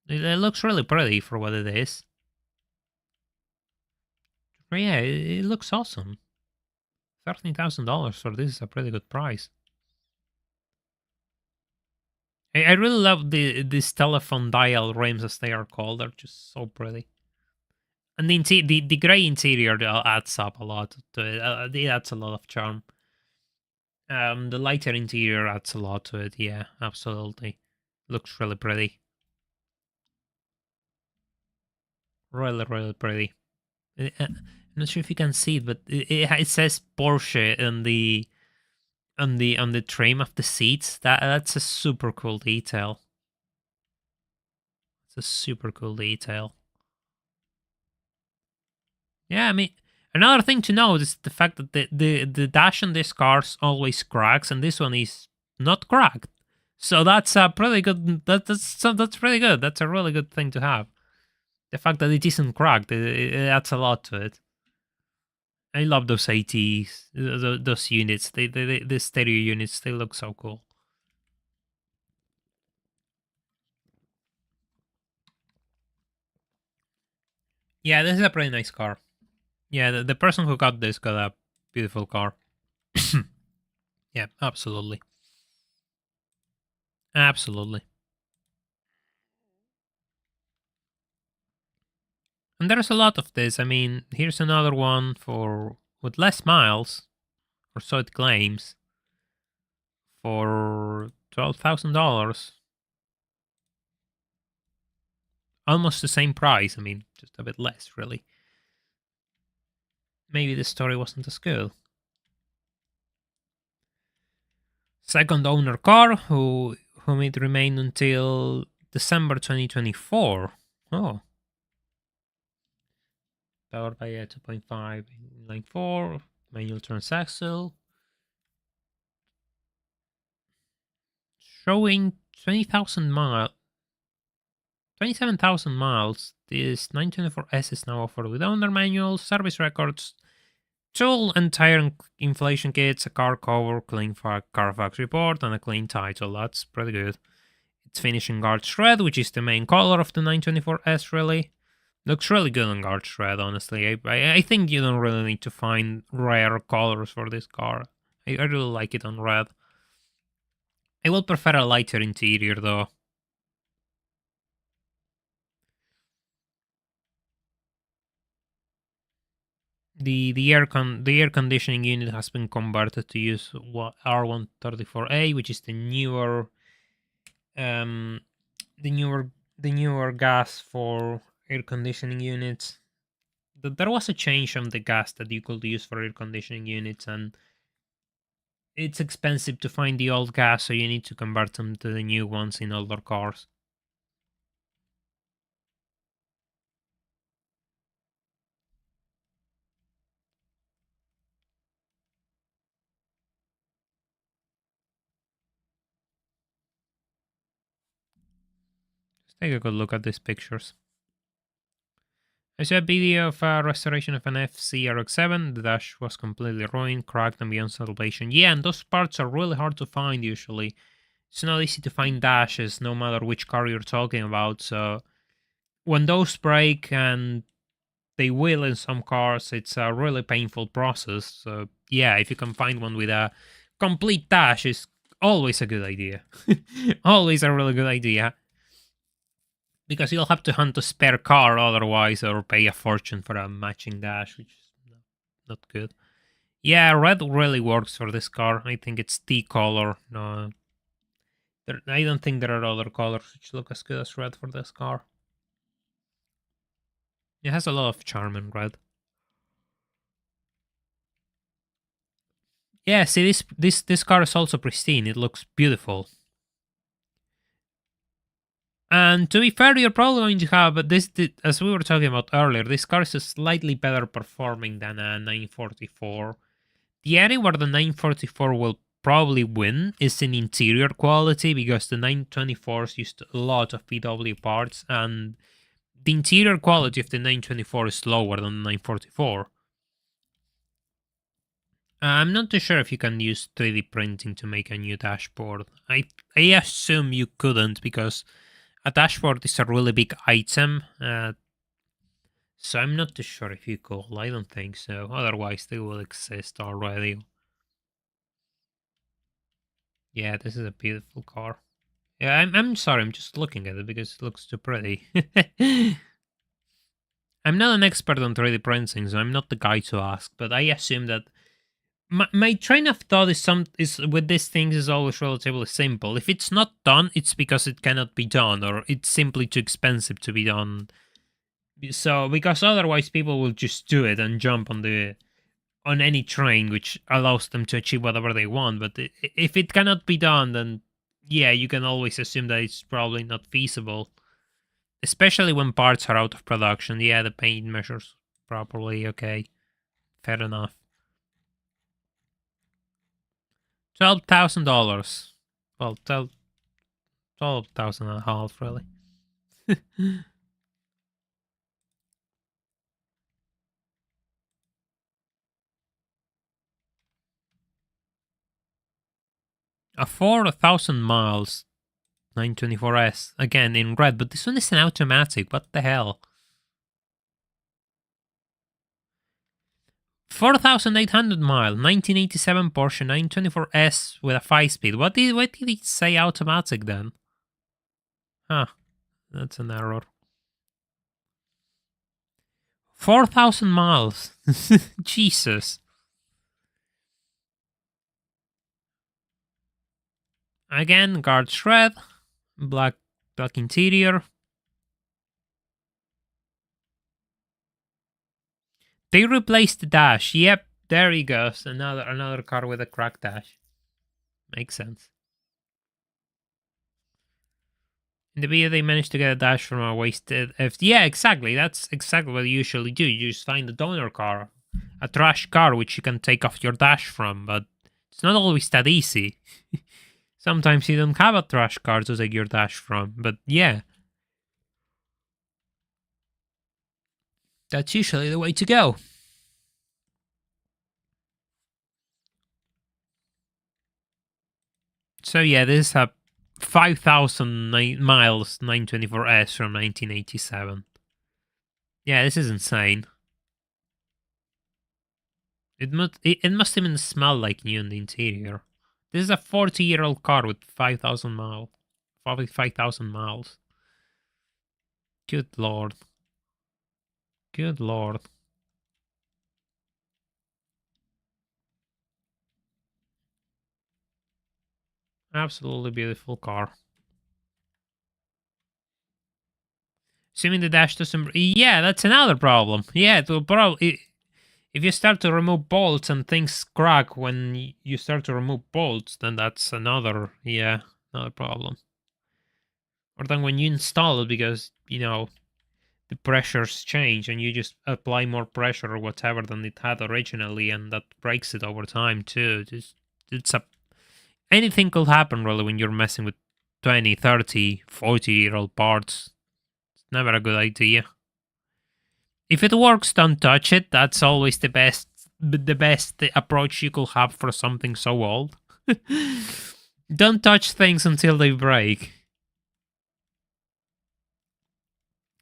It looks really pretty for what it is. But yeah, it looks awesome. $13,000 for this is a pretty good price. I really love these telephone dial rims, as they are called. They're just so pretty. And the gray interior adds up a lot to it. It adds a lot of charm. The lighter interior adds a lot to it. Yeah, absolutely. Looks really pretty. Really, really pretty. I'm not sure if you can see it, but it says Porsche on the trim of the seats. That's a super cool detail. It's a super cool detail. Yeah, I mean, another thing to note is the fact that the dash on this car always cracks, and this one is not cracked. So that's a pretty good. That's pretty good. That's a really good thing to have. The fact that it isn't cracked, it adds a lot to it. I love those ATs, those units. The stereo units, they look so cool. Yeah, this is a pretty nice car. Yeah, the person who got this got a beautiful car. Yeah, absolutely. Absolutely. And there's a lot of this. I mean, here's another one for with less miles, or so it claims, for $12,000. Almost the same price. I mean, just a bit less, really. Maybe the story wasn't as good. Second owner car, whom it remained until December 2024. Oh, powered by a 2.5 inline 4 manual transaxle, showing 27,000 miles. This 924S is now offered with owner manual, service records, tool and tire inflation kits, a car cover, clean Carfax report, and a clean title. That's pretty good. It's finishing Guards Red, which is the main color of the 924S, really. Looks really good on Guards Red, honestly. I think you don't really need to find rare colors for this car. I really like it on red. I would prefer a lighter interior, though. The air conditioning unit has been converted to use R134A, which is um the newer the newer gas for air conditioning units. There was a change on the gas that you could use for air conditioning units, and it's expensive to find the old gas, so you need to convert them to the new ones in older cars. Let's take a good look at these pictures. I saw a video of a restoration of an FCRX7. The dash was completely ruined, cracked, and beyond salvation. Yeah, and those parts are really hard to find usually. It's not easy to find dashes, no matter which car you're talking about. So when those break, and they will in some cars, it's a really painful process. So yeah, if you can find one with a complete dash, is always a good idea. Always a really good idea. Because you'll have to hunt a spare car otherwise, or pay a fortune for a matching dash, which is not good. Yeah, red really works for this car. I think it's the color. No, I don't think there are other colors which look as good as red for this car. It has a lot of charm in red. Yeah, see, this car is also pristine. It looks beautiful. And to be fair, you're probably going to have this, as we were talking about earlier, this car is slightly better performing than a 944. The area where the 944 will probably win is in interior quality, because the 924s used a lot of PW parts, and the interior quality of the 924 is lower than the 944. I'm not too sure if you can use 3D printing to make a new dashboard. I assume you couldn't, because a dashboard is a really big item. So I'm not too sure if you could. I don't think so. Otherwise, they will exist already. Yeah, this is a beautiful car. Yeah, I'm sorry. I'm just looking at it because it looks too pretty. I'm not an expert on 3D printing, so I'm not the guy to ask. But I assume that my train of thought is with these things is always relatively simple. If it's not done, it's because it cannot be done, or it's simply too expensive to be done. So because otherwise people will just do it and jump on any train, which allows them to achieve whatever they want. But if it cannot be done, then yeah, you can always assume that it's probably not feasible, especially when parts are out of production. Yeah, the paint measures properly. Okay, fair enough. $12,000. Well, 12,000 and a half, really. A 4,000 miles 924S, again in red, but this one is an automatic, what the hell? 4,800 mile, 1987 Porsche 924S with a 5-speed. What did it say automatic then? Huh, that's an error. 4,000 miles. Jesus. Again, guards red, black interior. They replaced the dash. Yep, there he goes. Another car with a cracked dash. Makes sense. In the video, they managed to get a dash from a wasted Yeah, exactly. That's exactly what you usually do. You just find a donor car, a trash car, which you can take off your dash from, but it's not always that easy. Sometimes you don't have a trash car to take your dash from, but yeah. That's usually the way to go. So yeah, this is a 5,000 miles 924S from 1987. Yeah, this is insane. It must even smell like new in the interior. This is a 40-year-old car with 5,000 miles. 45,000 miles. Good lord. Good lord. Absolutely beautiful car. Assuming the dash doesn't... Yeah, that's another problem. Yeah, it will probably... If you start to remove bolts and things crack when you start to remove bolts, then that's another problem. Or then when you install it, because, you know, the pressures change and you just apply more pressure or whatever than it had originally, and that breaks it over time too. Anything could happen really when you're messing with 20, 30, 40-year-old parts. It's never a good idea. If it works, don't touch it. That's always the best approach you could have for something so old. Don't touch things until they break.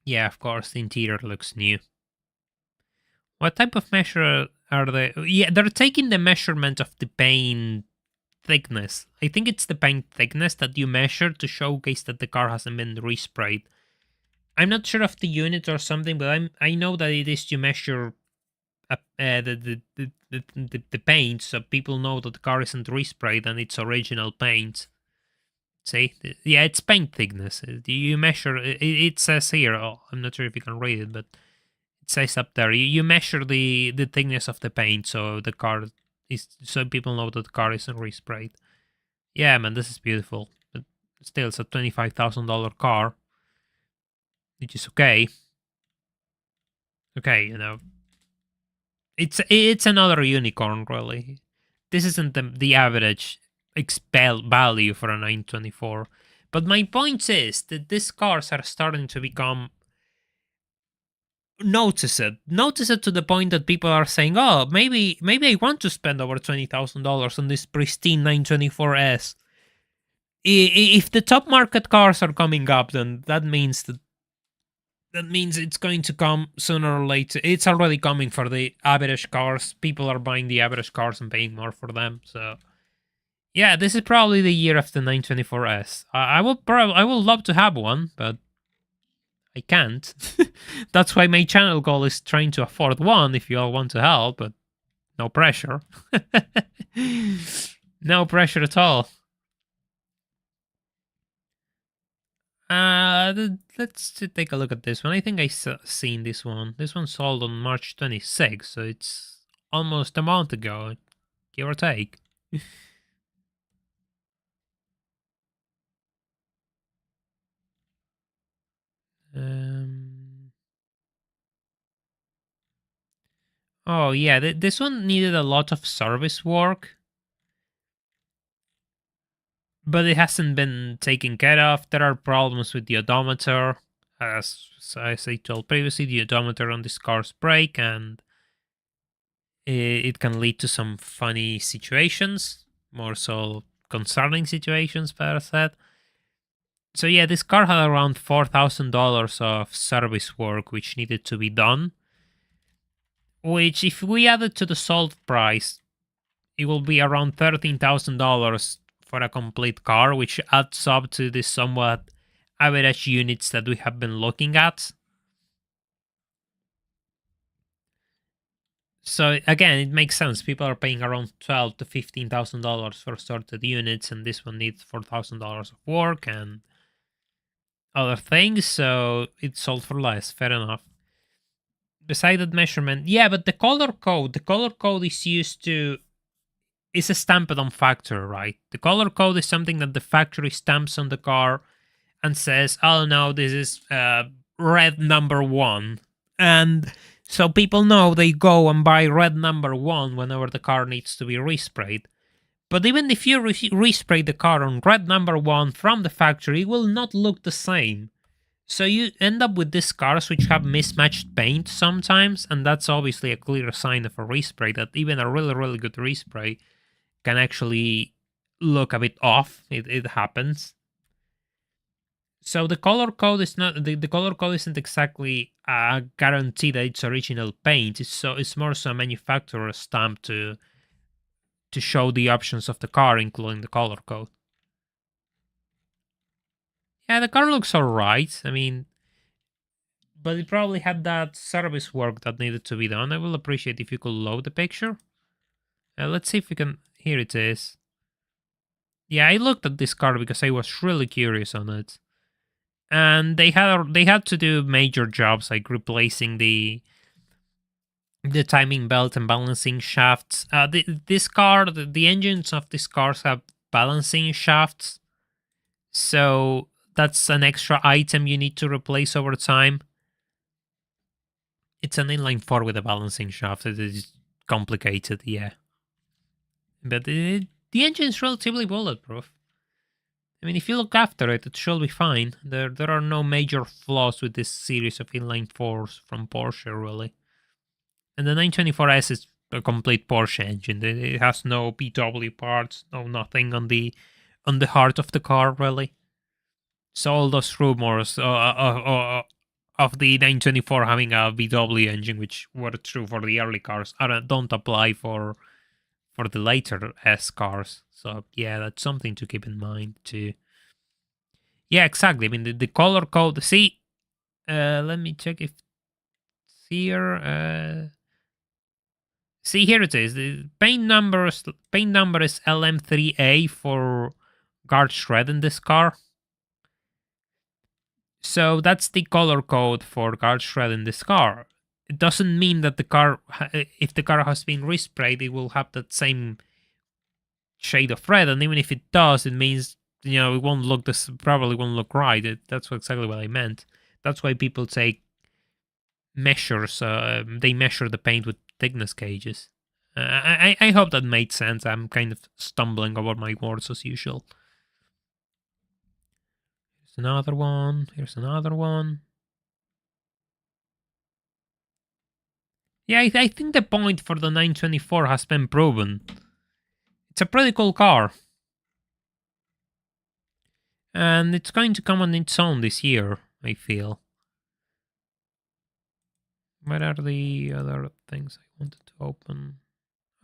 Yeah, of course, the interior looks new. What type of measure are they? Yeah, they're taking the measurement of the paint thickness. I think it's the paint thickness that you measure to showcase that the car hasn't been resprayed. I'm not sure of the unit or something, but I know that it is to measure the paint, so people know that the car isn't resprayed and it's original paint. See, yeah, it's paint thickness. You measure. It says here. Oh, I'm not sure if you can read it, but it says up there. You measure the thickness of the paint, so the car is, so people know that the car isn't resprayed. Yeah, man, this is beautiful. But still, it's a $25,000 car, which is okay. Okay, you know, it's another unicorn, really. This isn't the average expel value for a 924. But my point is that these cars are starting to become notice it to the point that people are saying, oh, maybe I want to spend over $20,000 on this pristine 924S. If the top market cars are coming up, then that means it's going to come sooner or later. It's already coming for the average cars. People are buying the average cars and paying more for them. So yeah, this is probably the year of the 924S. I will love to have one, but I can't. That's why my channel goal is trying to afford one, if you all want to help, but no pressure. No pressure at all. Let's take a look at this one. I think I seen this one. This one sold on March 26th, so it's almost a month ago, give or take. Oh yeah, this one needed a lot of service work, but it hasn't been taken care of. There are problems with the odometer. As I told previously, the odometer on this car's break, and it can lead to some funny situations, more so concerning situations, better said. So yeah, this car had around $4,000 of service work which needed to be done. Which, if we add it to the sold price, it will be around $13,000 for a complete car, which adds up to the somewhat average units that we have been looking at. So again, it makes sense. People are paying around $12,000 to $15,000 for sorted units, and this one needs $4,000 of work and other things, so it's sold for less. Fair enough. Beside that measurement, yeah, but the color code is used to is a stamped on factory, right? The color code is something that the factory stamps on the car and says, "Oh no, this is red number 1," and so people know they go and buy red number 1 whenever the car needs to be resprayed. But even if you respray the car on red number 1 from the factory, it will not look the same. So you end up with these cars which have mismatched paint sometimes, and that's obviously a clear sign of a respray, that even a really, really good respray can actually look a bit off. It happens. So the color code is not the color code isn't exactly a guarantee that it's original paint. It's more so a manufacturer stamp to show the options of the car, including the color code. Yeah, the car looks alright. I mean, but it probably had that service work that needed to be done. I will appreciate if you could load the picture. Let's see if we can. Here it is. Yeah, I looked at this car because I was really curious on it, and they had to do major jobs like replacing the timing belt and balancing shafts. The engines of these cars have balancing shafts, so that's an extra item you need to replace over time. It's an inline 4 with a balancing shaft. It is complicated, yeah. But the engine is relatively bulletproof. I mean, if you look after it, it should be fine. There are no major flaws with this series of inline 4s from Porsche, really. And the 924S is a complete Porsche engine. It has no PW parts, no nothing on the heart of the car, really. So all those rumors of the 924 having a VW engine, which were true for the early cars, don't apply for the later S cars. So yeah, that's something to keep in mind too. Yeah, exactly. I mean, the color code. See, let me check if it's here. See, here it is. The paint number is LM3A for guard shred in this car. So that's the color code for guard shred in this car. It doesn't mean that the car, if the car has been resprayed, it will have that same shade of red. And even if it does, it means, it won't look probably won't look right. That's exactly what I meant. That's why people take measures. They measure the paint with thickness gauges. I hope that made sense. I'm kind of stumbling over my words as usual. Here's another one. Here's another one. Yeah, I think the point for the 924 has been proven. It's a pretty cool car. And it's going to come on its own this year, I feel. What are the other things I wanted to open?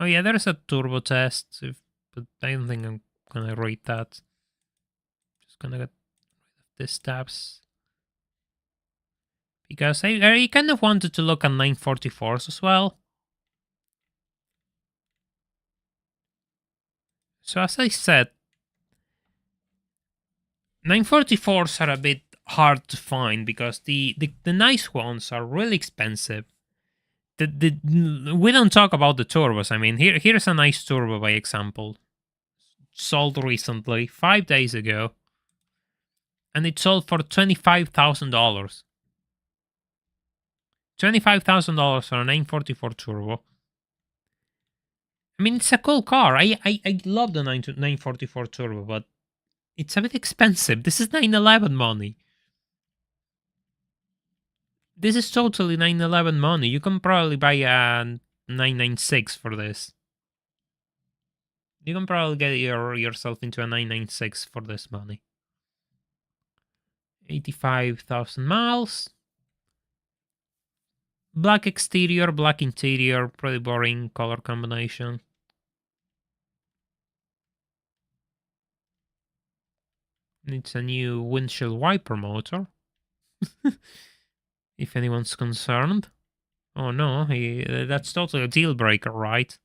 Oh yeah, there's a turbo test, but I don't think I'm gonna read that. Just gonna get rid of these tabs. Because I kind of wanted to look at 944s as well. So as I said, 944s are a bit hard to find because the nice ones are really expensive. We don't talk about the turbos. I mean, here's a nice turbo by example. Sold recently, 5 days ago. And it sold for $25,000. $25,000 for a 944 turbo. I mean, it's a cool car. I love the 944 turbo, but it's a bit expensive. This is 911 money. This is totally 911 money. You can probably buy a 996 for this. You can probably get yourself into a 996 for this money. 85,000 miles. Black exterior, black interior, pretty boring color combination. It's a new windshield wiper motor. If anyone's concerned. Oh no, that's totally a deal breaker, right?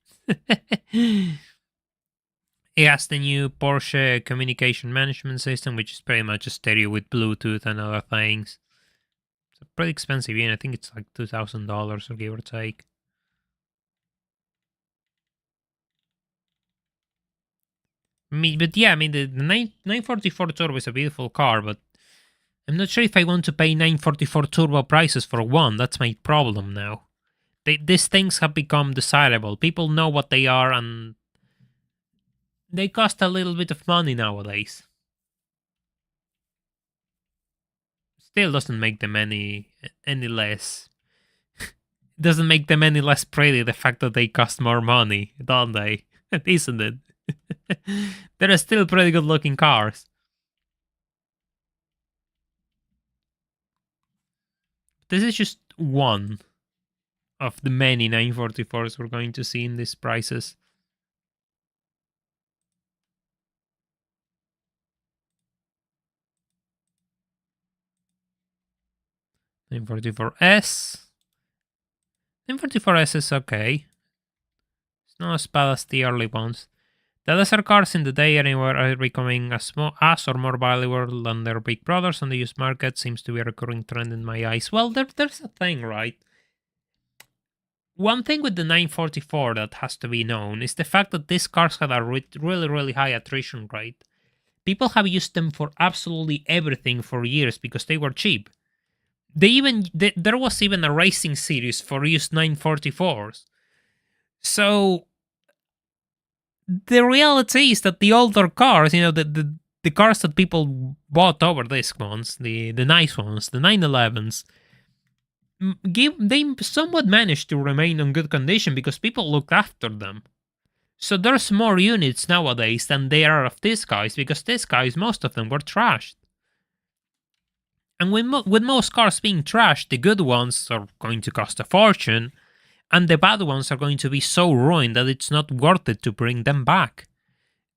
It has the new Porsche communication management system, which is pretty much a stereo with Bluetooth and other things. It's a pretty expensive unit. I think it's like $2,000 or give or take. But yeah, I mean, the 944 Turbo is a beautiful car, but I'm not sure if I want to pay 944 Turbo prices for one. That's my problem now. These things have become desirable. People know what they are, and they cost a little bit of money nowadays. Still doesn't make them any less. Doesn't make them any less pretty, the fact that they cost more money, don't they? Isn't it? They're still pretty good looking cars. This is just one of the many 944s we're going to see in these prices. 944S. 944S is okay. It's not as bad as the early ones. The lesser cars in the day anywhere are becoming as or more valuable than their big brothers on the used market. Seems to be a recurring trend in my eyes. Well, there's a thing, right? One thing with the 944 that has to be known is the fact that these cars had a really high attrition rate. People have used them for absolutely everything for years because they were cheap. There was even a racing series for used 944s. So the reality is that the older cars, the cars that people bought over these ones, the nice ones, the 911s, they somewhat managed to remain in good condition because people looked after them. So there's more units nowadays than there are of these guys because these guys, most of them were trashed. And with most cars being trashed, the good ones are going to cost a fortune, and the bad ones are going to be so ruined that it's not worth it to bring them back.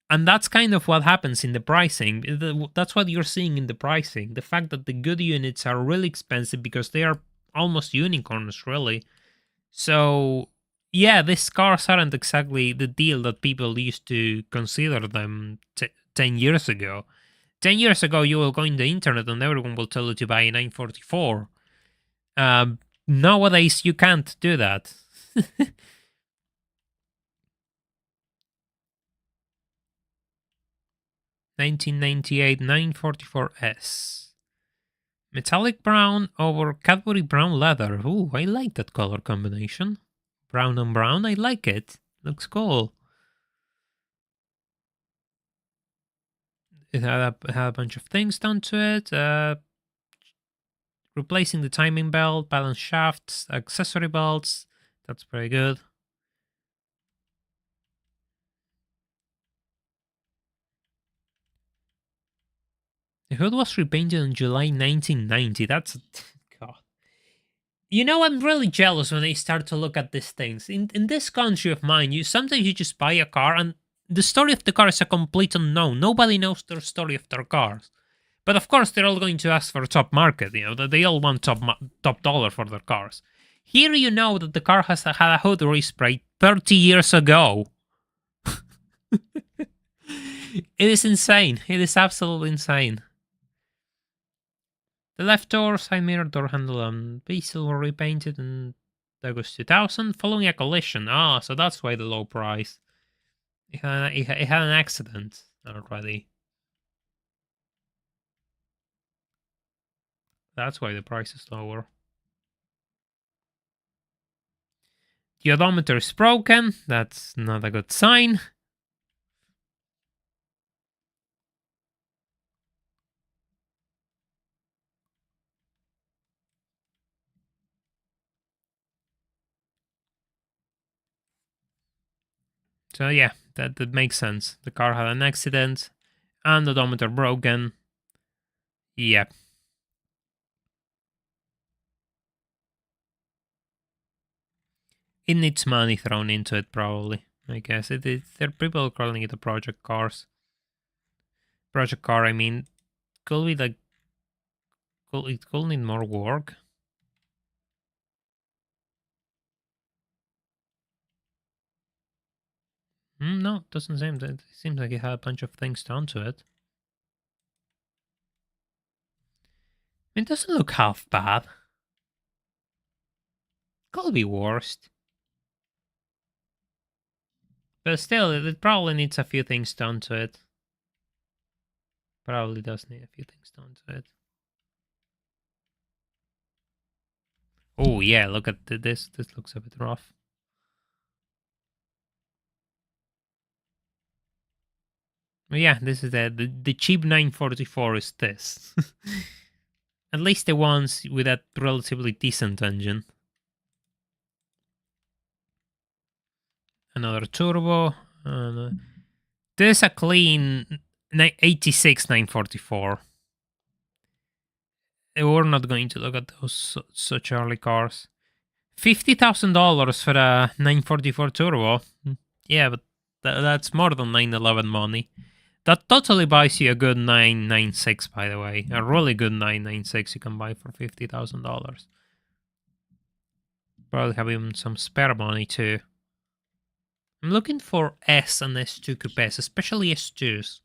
And that's kind of what happens in the pricing. That's what you're seeing in the pricing. The fact that the good units are really expensive because they are almost unicorns, really. So, yeah, these cars aren't exactly the deal that people used to consider them 10 years ago. 10 years ago, you will go in the internet and everyone will tell you to buy a 944. Nowadays, you can't do that. 1998 944S. Metallic brown over Cadbury brown leather. Ooh, I like that color combination. Brown on brown, I like it. Looks cool. It had a bunch of things done to it. Replacing the timing belt, balance shafts, accessory belts. That's pretty good. The hood was repainted in July 1990. That's... God. I'm really jealous when I start to look at these things. In this country of mine, sometimes you just buy a car and the story of the car is a complete unknown. Nobody knows the story of their cars. But of course, they're all going to ask for top market. They all want top dollar for their cars. Here, you know that the car has had a hood respray 30 years ago. It is insane. It is absolutely insane. The left door, side mirror, door handle, and bezel were repainted in August 2000 following a collision. Ah, so that's why the low price. It had an accident already. That's why the price is lower. The odometer is broken. That's not a good sign. So yeah, that makes sense. The car had an accident, and the odometer broken. Yep. It needs money thrown into it, probably. I guess it is. There are people calling it a project cars. Project car, I mean, could be like, it could need more work. No, doesn't seem that. It seems like it had a bunch of things done to it. It doesn't look half bad. Could be worst. But still, it probably needs a few things done to it. Probably does need a few things done to it. Oh yeah, look at this. This looks a bit rough. But yeah, this is the cheap 944 is this. At least the ones with that relatively decent engine. Another turbo. There's a clean 86 944. We're not going to look at those such early cars. $50,000 for a 944 turbo. Yeah, but that's more than 911 money. That totally buys you a good 996, by the way. A really good 996 you can buy for $50,000. Probably have even some spare money too. I'm looking for S and S2 coupes, especially S2s.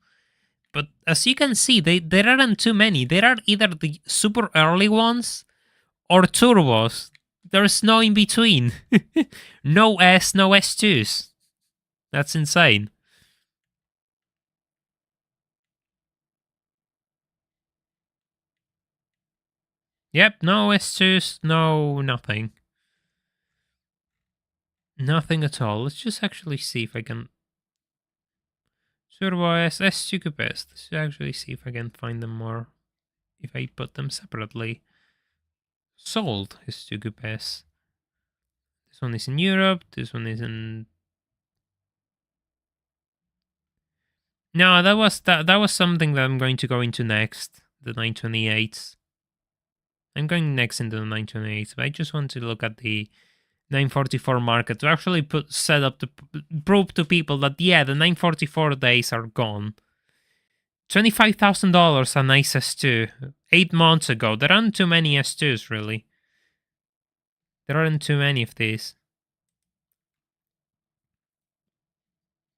But as you can see, there aren't too many. There are either the super early ones or turbos. There's no in between. No S, no S2s. That's insane. Yep, no S2s, no nothing. Nothing at all. Let's just actually see if I can... Turbo S, S2 coupes. Let's actually see if I can find them more. If I put them separately. Sold S2 coupes. This one is in Europe. This one is in... No, that was something that I'm going to go into next. The 928s. I'm going next into the 928s, but I just want to look at the 944 market to actually set up to prove to people that yeah, the 944 days are gone. $25,000 a nice S2. 8 months ago. There aren't too many S2s, really. There aren't too many of these.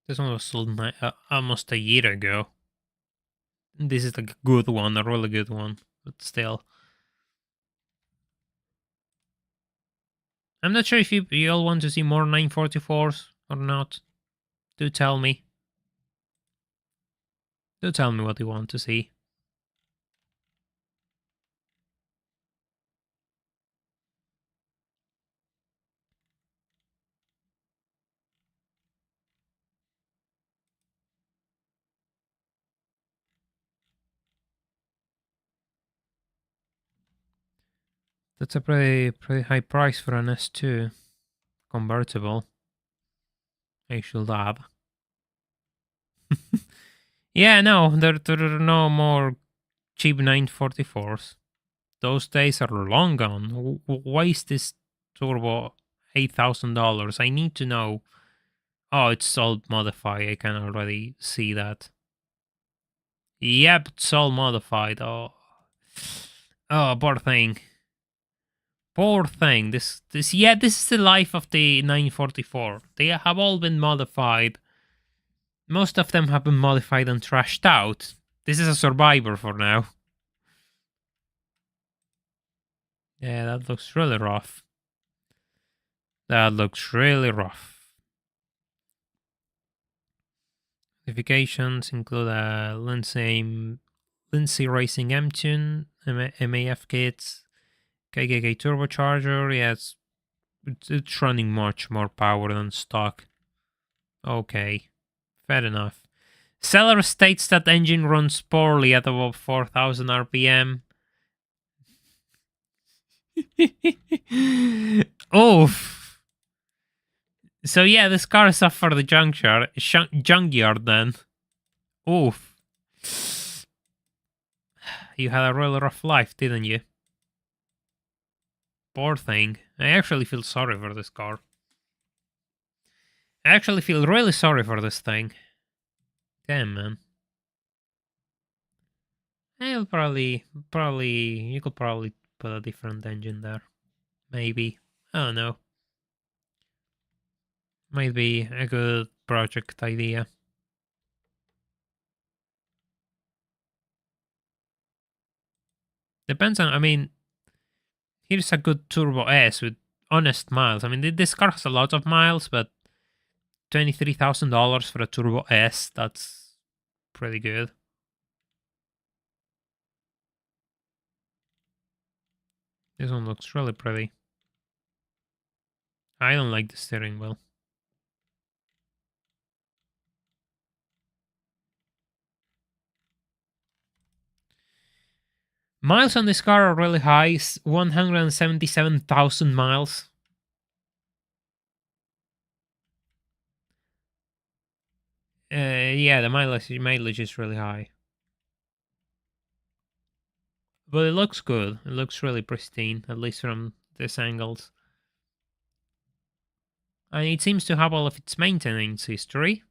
This one was sold almost a year ago. This is like a good one, a really good one, but still. I'm not sure if you all want to see more 944s or not. Do tell me. Do tell me what you want to see. That's a pretty high price for an S2 convertible. I should add. Yeah, no, there are no more cheap 944s. Those days are long gone. Why is this turbo $8,000? I need to know. Oh, it's all modified. I can already see that. Yep, it's all modified. Oh, poor thing. Poor thing. This is the life of the 944. They have all been modified. Most of them have been modified and trashed out. This is a survivor for now. Yeah, that looks really rough. That looks really rough. Modifications include a Lindsay Racing M-Tune, MAF kits, KKK turbocharger. Yeah, it's running much more power than stock. Okay, fair enough. Seller states that engine runs poorly at above 4,000 RPM. Oof. So yeah, this car is off for the junkyard then. Oof. You had a really rough life, didn't you? Poor thing. I actually feel sorry for this car. I actually feel really sorry for this thing. Damn, man. You could probably put a different engine there. Maybe. I don't know. Might be a good project idea. Depends on, I mean, here's a good Turbo S with honest miles. I mean, this car has a lot of miles, but $23,000 for a Turbo S, that's pretty good. This one looks really pretty. I don't like the steering wheel. Miles on this car are really high, 177,000 miles. Yeah, the mileage is really high. But it looks good. It looks really pristine, at least from these angles. And it seems to have all of its maintenance history.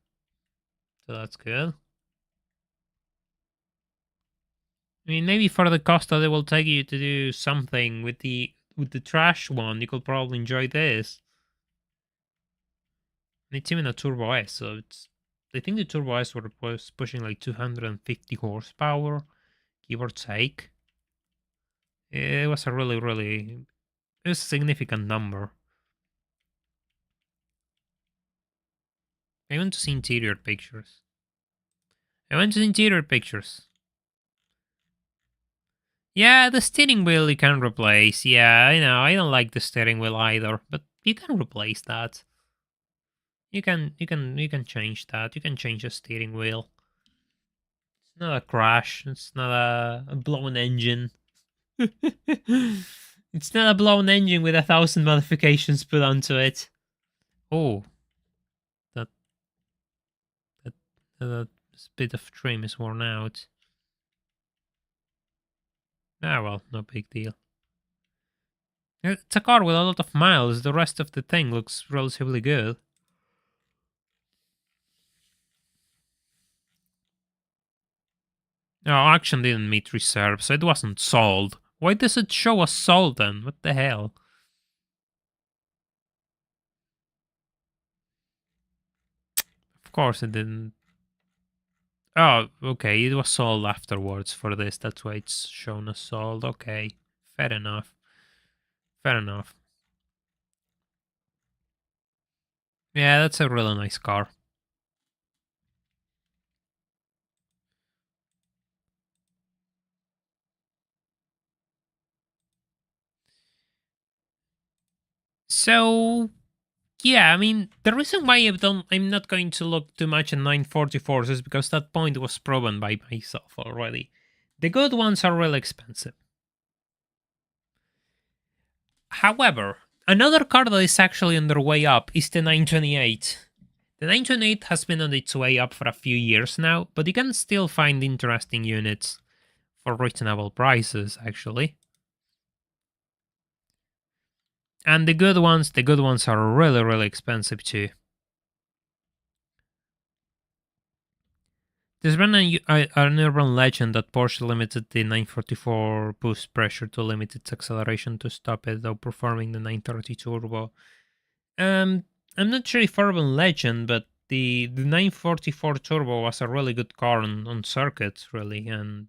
So that's good. I mean, maybe for the cost that it will take you to do something with the trash one, you could probably enjoy this. And it's even a Turbo S, so it's... I think the Turbo S was pushing like 250 horsepower, give or take. It was a really... It was a significant number. I want to see interior pictures. Yeah, the steering wheel you can replace. Yeah, I know. I don't like the steering wheel either, but you can replace that. You can change that. You can change the steering wheel. It's not a crash. It's not a blown engine. It's not a blown engine with 1,000 modifications put onto it. Oh, that that bit of trim is worn out. Ah, well, no big deal. It's a car with a lot of miles. The rest of the thing looks relatively good. No, auction didn't meet reserve, so it wasn't sold. Why does it show us sold then? What the hell? Of course it didn't. Oh, okay, it was sold afterwards for this. That's why it's shown as sold. Okay, fair enough. Fair enough. Yeah, that's a really nice car. So, yeah, I mean, the reason why I'm not going to look too much at 944s is because that point was proven by myself already. The good ones are really expensive. However, another car that is actually on their way up is the 928. The 928 has been on its way up for a few years now, but you can still find interesting units for reasonable prices, actually. And the good ones are really expensive too. There's been an urban legend that Porsche limited the 944 boost pressure to limit its acceleration to stop it outperforming the 930 turbo. I'm not sure if urban legend, but the 944 turbo was a really good car on circuits, really, and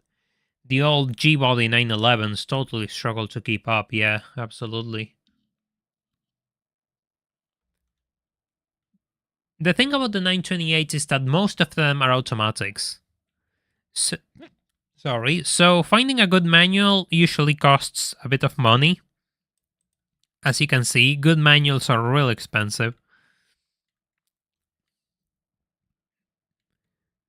the old G-body 911s totally struggled to keep up. Yeah, absolutely. The thing about the 928 is that most of them are automatics. So finding a good manual usually costs a bit of money. As you can see, good manuals are real expensive.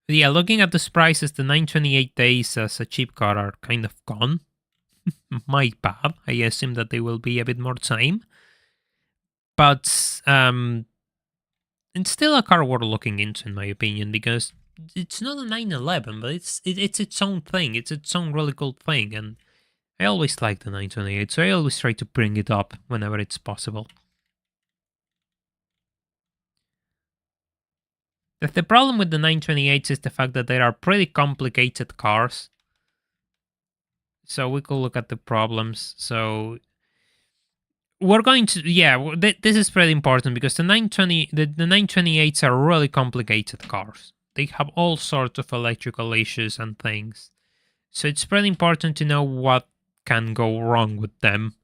But yeah, looking at these prices, the 928 days as a cheap car are kind of gone. My bad. I assume that they will be a bit more time. But It's still a car worth looking into, in my opinion, because it's not a 911, but it's its own thing. It's its own really cool thing, and I always like the 928, so I always try to bring it up whenever it's possible. The problem with the 928s is the fact that they are pretty complicated cars. So we could look at the problems. So we're going to, yeah, this is pretty important because the 928s are really complicated cars. They have all sorts of electrical issues and things. So it's pretty important to know what can go wrong with them.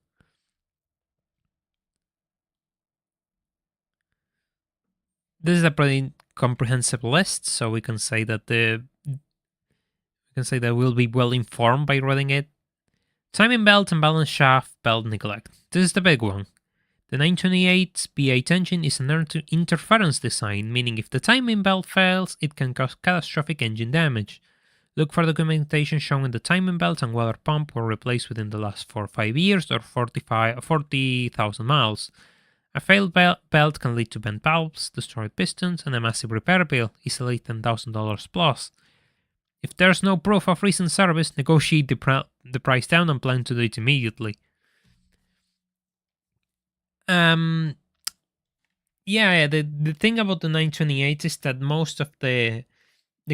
This is a pretty comprehensive list, so we can say that we'll be well informed by reading it. Timing belt and balance shaft belt neglect. This is the big one. The 928's B8 engine is an interference design, meaning if the timing belt fails, it can cause catastrophic engine damage. Look for documentation showing the timing belt and water pump were replaced within the last 4 or 5 years or 40,000 miles. A failed belt can lead to bent valves, destroyed pistons, and a massive repair bill, easily $10,000 plus. If there's no proof of recent service, negotiate the price down and plan to do it immediately. Yeah, the thing about the 928 is that most of the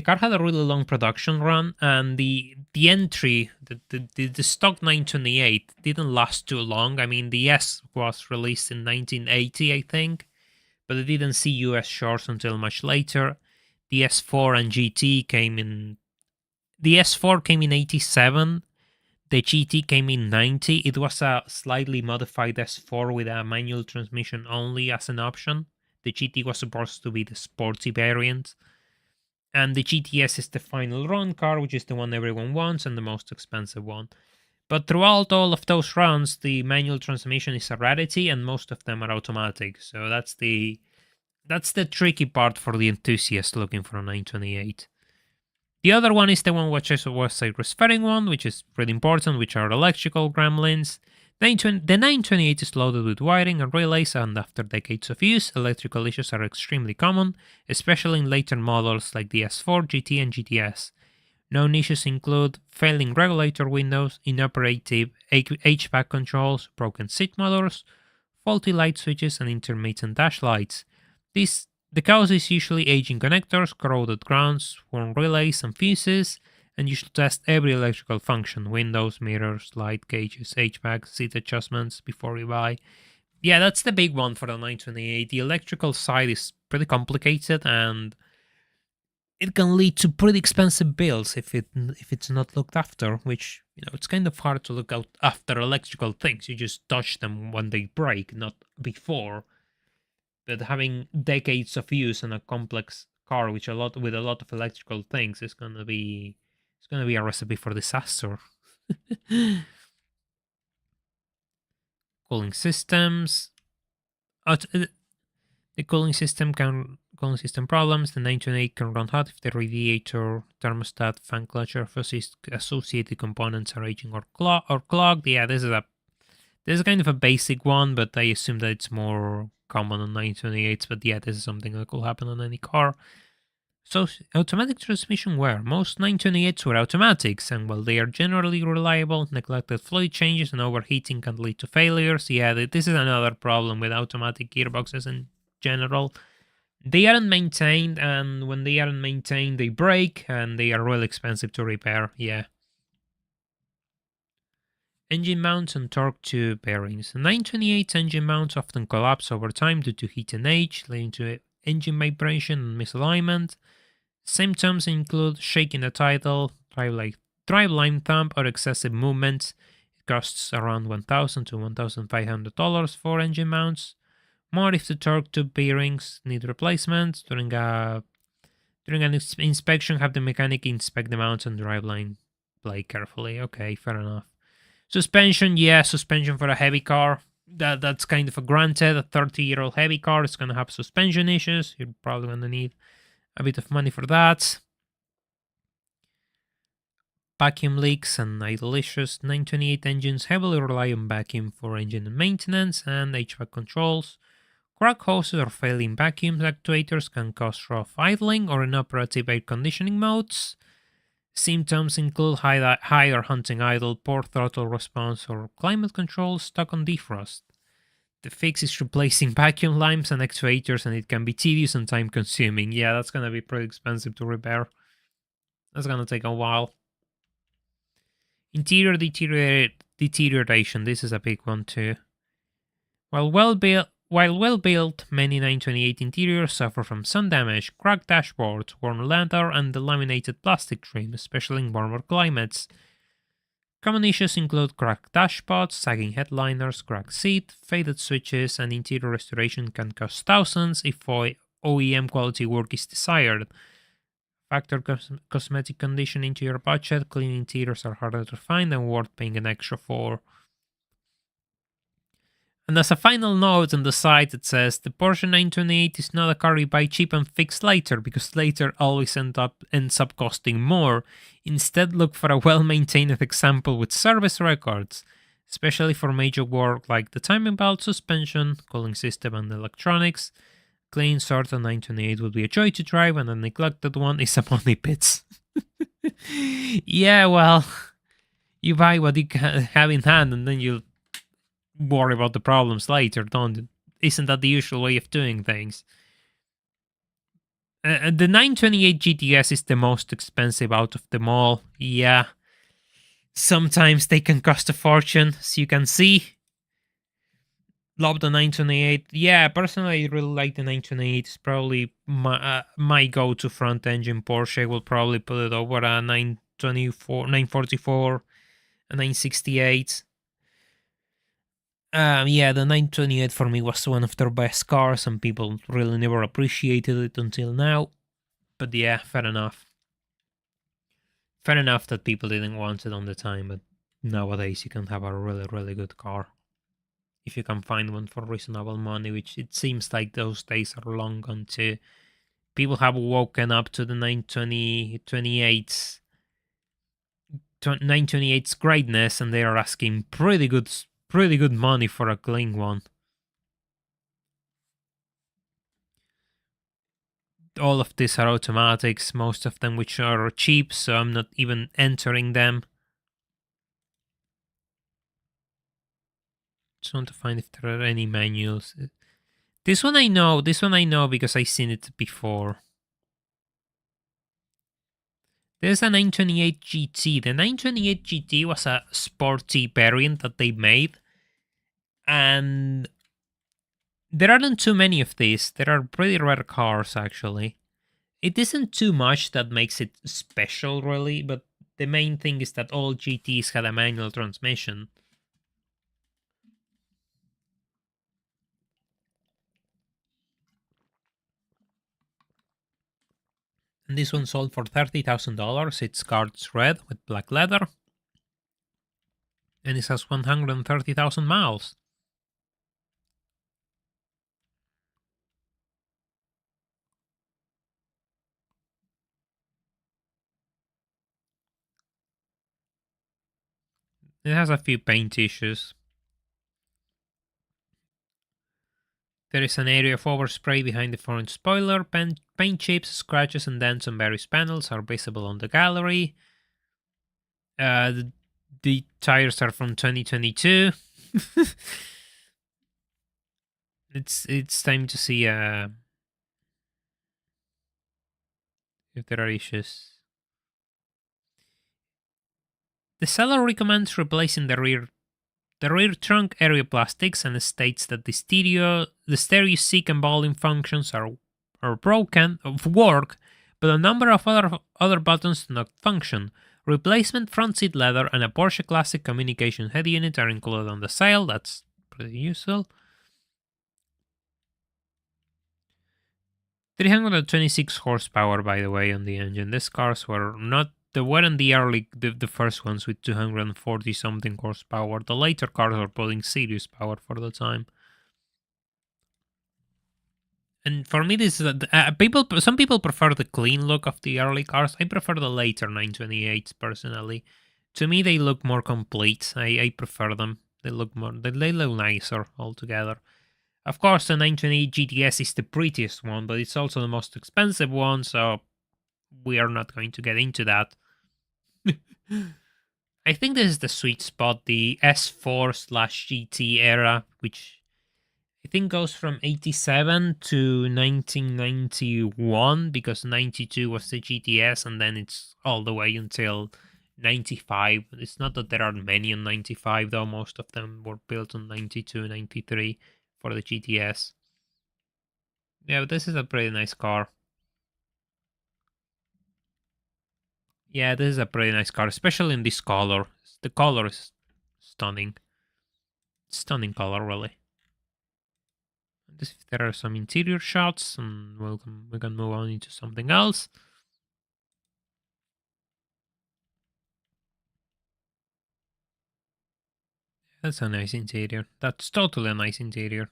car had a really long production run, and the entry, the stock 928 didn't last too long. I mean, the S was released in 1980, I think, but it didn't see US shores until much later. The S4 and GT came in. The S4 came in 87. The GT came in 90. It was a slightly modified S4 with a manual transmission only as an option. The GT was supposed to be the sporty variant. And the GTS is the final run car, which is the one everyone wants and the most expensive one. But throughout all of those runs, the manual transmission is a rarity, and most of them are automatic. So that's the tricky part for the enthusiast looking for a 928. The other one is the one which was a referring one, which is pretty important, which are electrical gremlins. The 928 is loaded with wiring and relays, and after decades of use, electrical issues are extremely common, especially in later models like the S4, GT, and GTS. Known issues include failing regulator windows, inoperative HVAC controls, broken seat motors, faulty light switches, and intermittent dash lights. The cause is usually aging connectors, corroded grounds, worn relays, and fuses, and you should test every electrical function: windows, mirrors, light gauges, HVAC, seat adjustments before you buy. Yeah, that's the big one for the 928. The electrical side is pretty complicated, and it can lead to pretty expensive bills if it's not looked after, which, it's kind of hard to look out after electrical things. You just touch them when they break, not before. But having decades of use on a complex car with a lot of electrical things is gonna be a recipe for disaster. Cooling systems. The cooling system problems. The 928 can run hot if the radiator, thermostat, fan clutch, or associated components are aging or clogged. Yeah, this is kind of a basic one, but I assume that it's more common on 928s. But yeah, this is something that could happen on any car. So automatic transmission wear. Most 928s were automatics, and while they are generally reliable, neglected fluid changes and overheating can lead to failures. Yeah, this is another problem with automatic gearboxes in general. They aren't maintained, and when they aren't maintained, they break, and they are really expensive to repair. Yeah. Engine mounts and torque tube bearings. The 928 engine mounts often collapse over time due to heat and age, leading to engine vibration and misalignment. Symptoms include shaking the title, driveline thump, or excessive movement. It costs around $1,000 to $1,500 for engine mounts. More if the torque tube bearings need replacement. During an inspection, have the mechanic inspect the mounts and driveline. Play carefully. Okay, fair enough. Suspension, yeah, suspension for a heavy car. That's kind of a granted. A 30-year-old heavy car is going to have suspension issues. You're probably going to need a bit of money for that. Vacuum leaks and idle issues. 928 engines heavily rely on vacuum for engine maintenance and HVAC controls. Cracked hoses or failing vacuum actuators can cause rough idling or inoperative air conditioning modes. Symptoms include high or hunting idle, poor throttle response, or climate control stuck on defrost. The fix is replacing vacuum lines and actuators, and it can be tedious and time consuming. Yeah, that's gonna be pretty expensive to repair. That's gonna take a while. Interior deterioration. This is a big one too. While well-built, many 928 interiors suffer from sun damage, cracked dashboards, worn leather, and laminated plastic trim, especially in warmer climates. Common issues include cracked dashpots, sagging headliners, cracked seat, faded switches, and interior restoration can cost thousands if OEM quality work is desired. Factor cosmetic condition into your budget. Clean interiors are harder to find and worth paying an extra for. And as a final note on the site, it says the Porsche 928 is not a car you buy cheap and fix later, because later always ends up costing more. Instead, look for a well-maintained example with service records, especially for major work like the timing belt, suspension, cooling system, and electronics. Clean sort of 928 would be a joy to drive, and a neglected one is a money pit. Yeah, well, you buy what you have in hand, and then you worry about the problems later, don't? Isn't that the usual way of doing things? The 928 GTS is the most expensive out of them all. Yeah. Sometimes they can cost a fortune, as you can see. Love the 928. Yeah, personally, I really like the 928. It's probably my go-to front-engine Porsche. I will probably put it over a 944, a 968. Yeah, the 928 for me was one of their best cars, and people really never appreciated it until now. But yeah, fair enough. Fair enough that people didn't want it on the time, but nowadays you can have a really, really good car. If you can find one for reasonable money, which it seems like those days are long gone too. People have woken up to the 928's greatness, and they are asking pretty good money for a clean one. All of these are automatics, most of them which are cheap, so I'm not even entering them. Just want to find if there are any manuals. This one I know because I've seen it before. There's a 928 GT. The 928 GT was a sporty variant that they made, and there aren't too many of these. There are pretty rare cars, actually. It isn't too much that makes it special, really, but the main thing is that all GTs had a manual transmission. And this one sold for $30,000. It's carded red with black leather. And it has 130,000 miles. It has a few paint issues. There is an area of overspray behind the front spoiler. Paint chips, scratches, and dents on various panels are visible on the gallery. The tires are from 2022. It's time to see if there are issues. The seller recommends replacing the rear trunk area plastics, and states that the stereo seek and volume functions are broken of work, but a number of other buttons do not function. Replacement front seat leather and a Porsche Classic communication head unit are included on the sale. That's pretty useful. 326 horsepower, by the way, on the engine. These cars were not. They weren't the first ones with 240 something horsepower. The later cars are putting serious power for the time. And for me, this is some people prefer the clean look of the early cars. I prefer the later 928s personally. To me, they look more complete. I prefer them. They look nicer altogether. Of course, the 928 GTS is the prettiest one, but it's also the most expensive one, so we are not going to get into that. I think this is the sweet spot, the S4/GT era, which I think goes from 87 to 1991, because 92 was the GTS, and then it's all the way until 95. It's not that there are many on 95, though. Most of them were built on 92, 93 for the GTS. Yeah, but this is a pretty nice car. Yeah, this is a pretty nice car, especially in this color. The color is stunning. Stunning color, really. There are some interior shots, and we can move on into something else. That's a nice interior. That's totally a nice interior.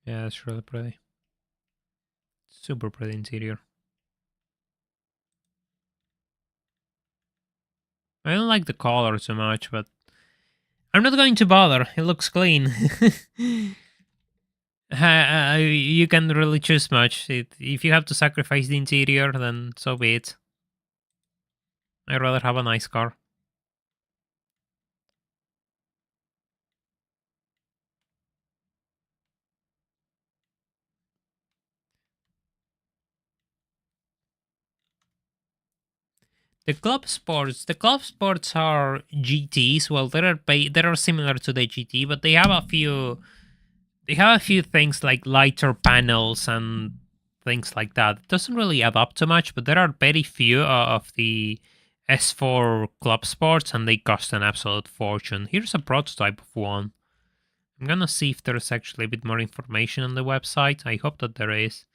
Yeah, it's really pretty. Super pretty interior. I don't like the color so much, but I'm not going to bother. It looks clean. You can really choose much. If you have to sacrifice the interior, then so be it. I'd rather have a nice car. The club sports are GTs. Well, they are similar to the GT, but they have a few things like lighter panels and things like that. It doesn't really add up to much, but there are very few of the S4 club sports, and they cost an absolute fortune. Here's a prototype of one. I'm gonna see if there's actually a bit more information on the website. I hope that there is.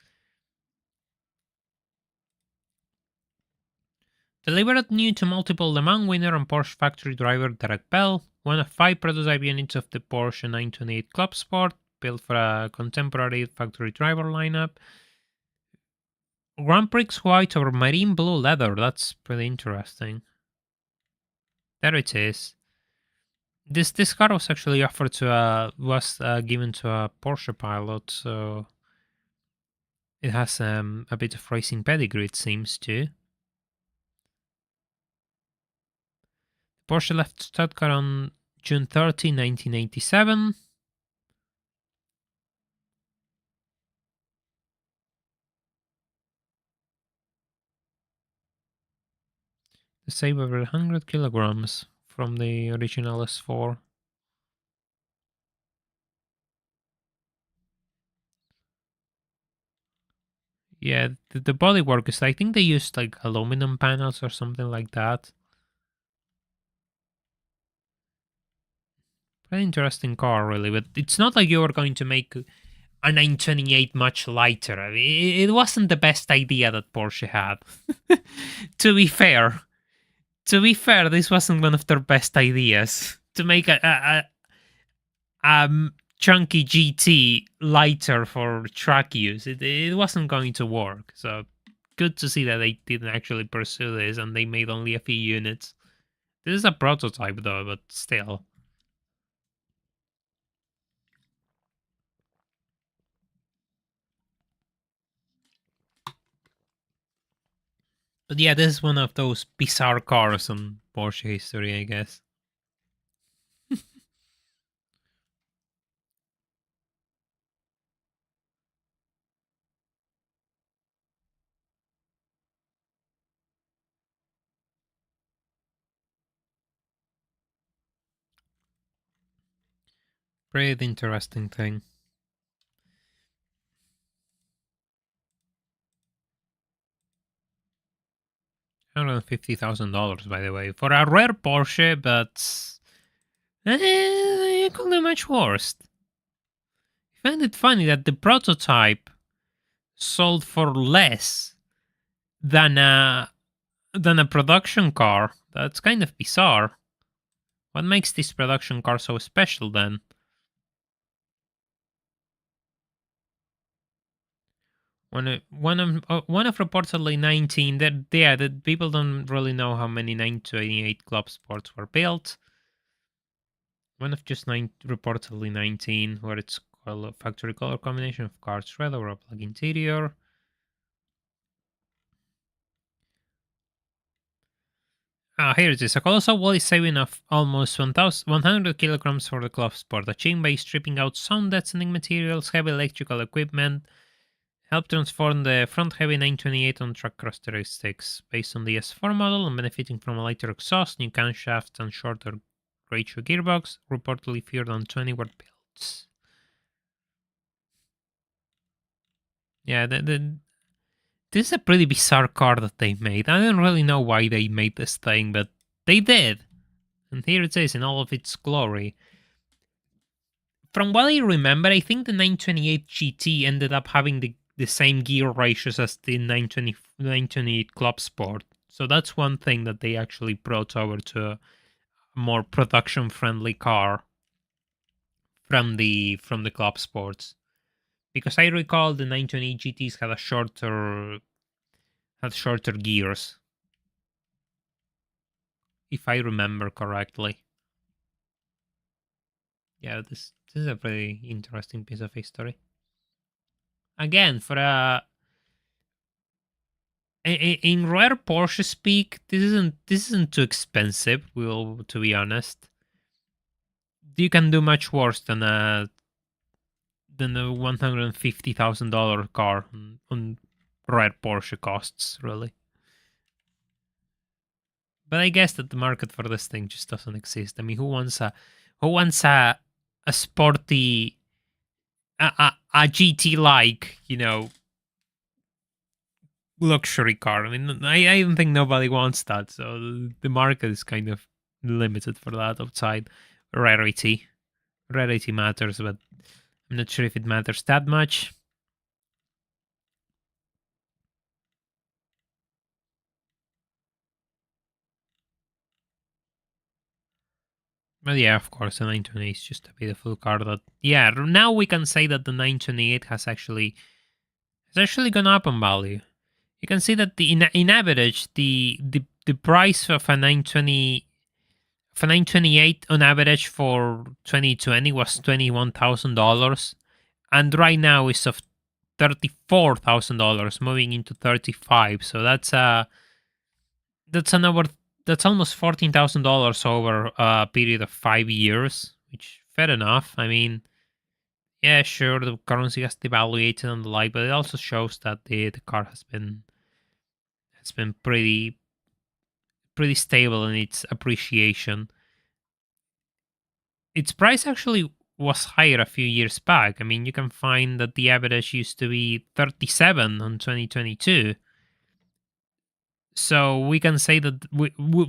Delivered new to multiple Le Mans winner and Porsche factory driver Derek Bell, one of 5 prototype units of the Porsche 928 Club Sport, built for a contemporary factory driver lineup. Grand Prix white over marine blue leather. That's pretty interesting. There it is. This car was actually offered to given to a Porsche pilot, so it has a bit of racing pedigree, it seems too. Porsche left Stuttgart on June 30, 1987. They save over 100 kilograms from the original S4. Yeah, the bodywork is, I think they used like aluminum panels or something like that. Pretty interesting car, really, but it's not like you were going to make a 928 much lighter. I mean, it wasn't the best idea that Porsche had. To be fair, this wasn't one of their best ideas to make a chunky GT lighter for track use. It wasn't going to work. So good to see that they didn't actually pursue this and they made only a few units. This is a prototype though, but still. But yeah, this is one of those bizarre cars in Porsche history, I guess. Pretty interesting thing. $150,000, by the way, for a rare Porsche, but you could do much worse. I find it funny that the prototype sold for less than a production car. That's kind of bizarre. What makes this production car so special then? One of reportedly 19. That people don't really know how many 928 Club Sports were built. One of just reportedly 19, where it's a factory color combination of cars red or a black interior. Here it is. A colossal wall is saving of almost 100 kilograms for the cloth sport, achieved by stripping out sound deadening materials, heavy electrical equipment, help transform the front-heavy 928 on track characteristics based on the S4 model and benefiting from a lighter exhaust, new camshafts, and shorter ratio gearbox, reportedly fewer than 20 were built. Yeah, this is a pretty bizarre car that they made. I don't really know why they made this thing, but they did. And here it is in all of its glory. From what I remember, I think the 928 GT ended up having the same gear ratios as the 928 Club Sport. So that's one thing that they actually brought over to a more production friendly car from the Club Sports. Because I recall the 928 GTs had shorter gears, if I remember correctly. Yeah, this is a pretty interesting piece of history. Again, for in rare Porsche speak, this isn't too expensive. To be honest, you can do much worse than a $150,000 car on rare Porsche costs, really. But I guess that the market for this thing just doesn't exist. I mean, who wants a sporty a GT like luxury car? I mean, I don't think nobody wants that. So the market is kind of limited for that outside rarity. Rarity matters, but I'm not sure if it matters that much. But yeah, of course, the 928 is just a beautiful car. That yeah, now we can say that the 928 has actually gone up in value. You can see that in average the price of a 928 on average for 2020 was $21,000, and right now is of $34,000, moving into 35. So that's another that's almost $14,000 over a period of 5 years, which fair enough. I mean, yeah, sure, the currency has devaluated and the like, but it also shows that the car has been pretty stable in its appreciation. Its price actually was higher a few years back. I mean, you can find that the average used to be 37 on 2022. So we can say that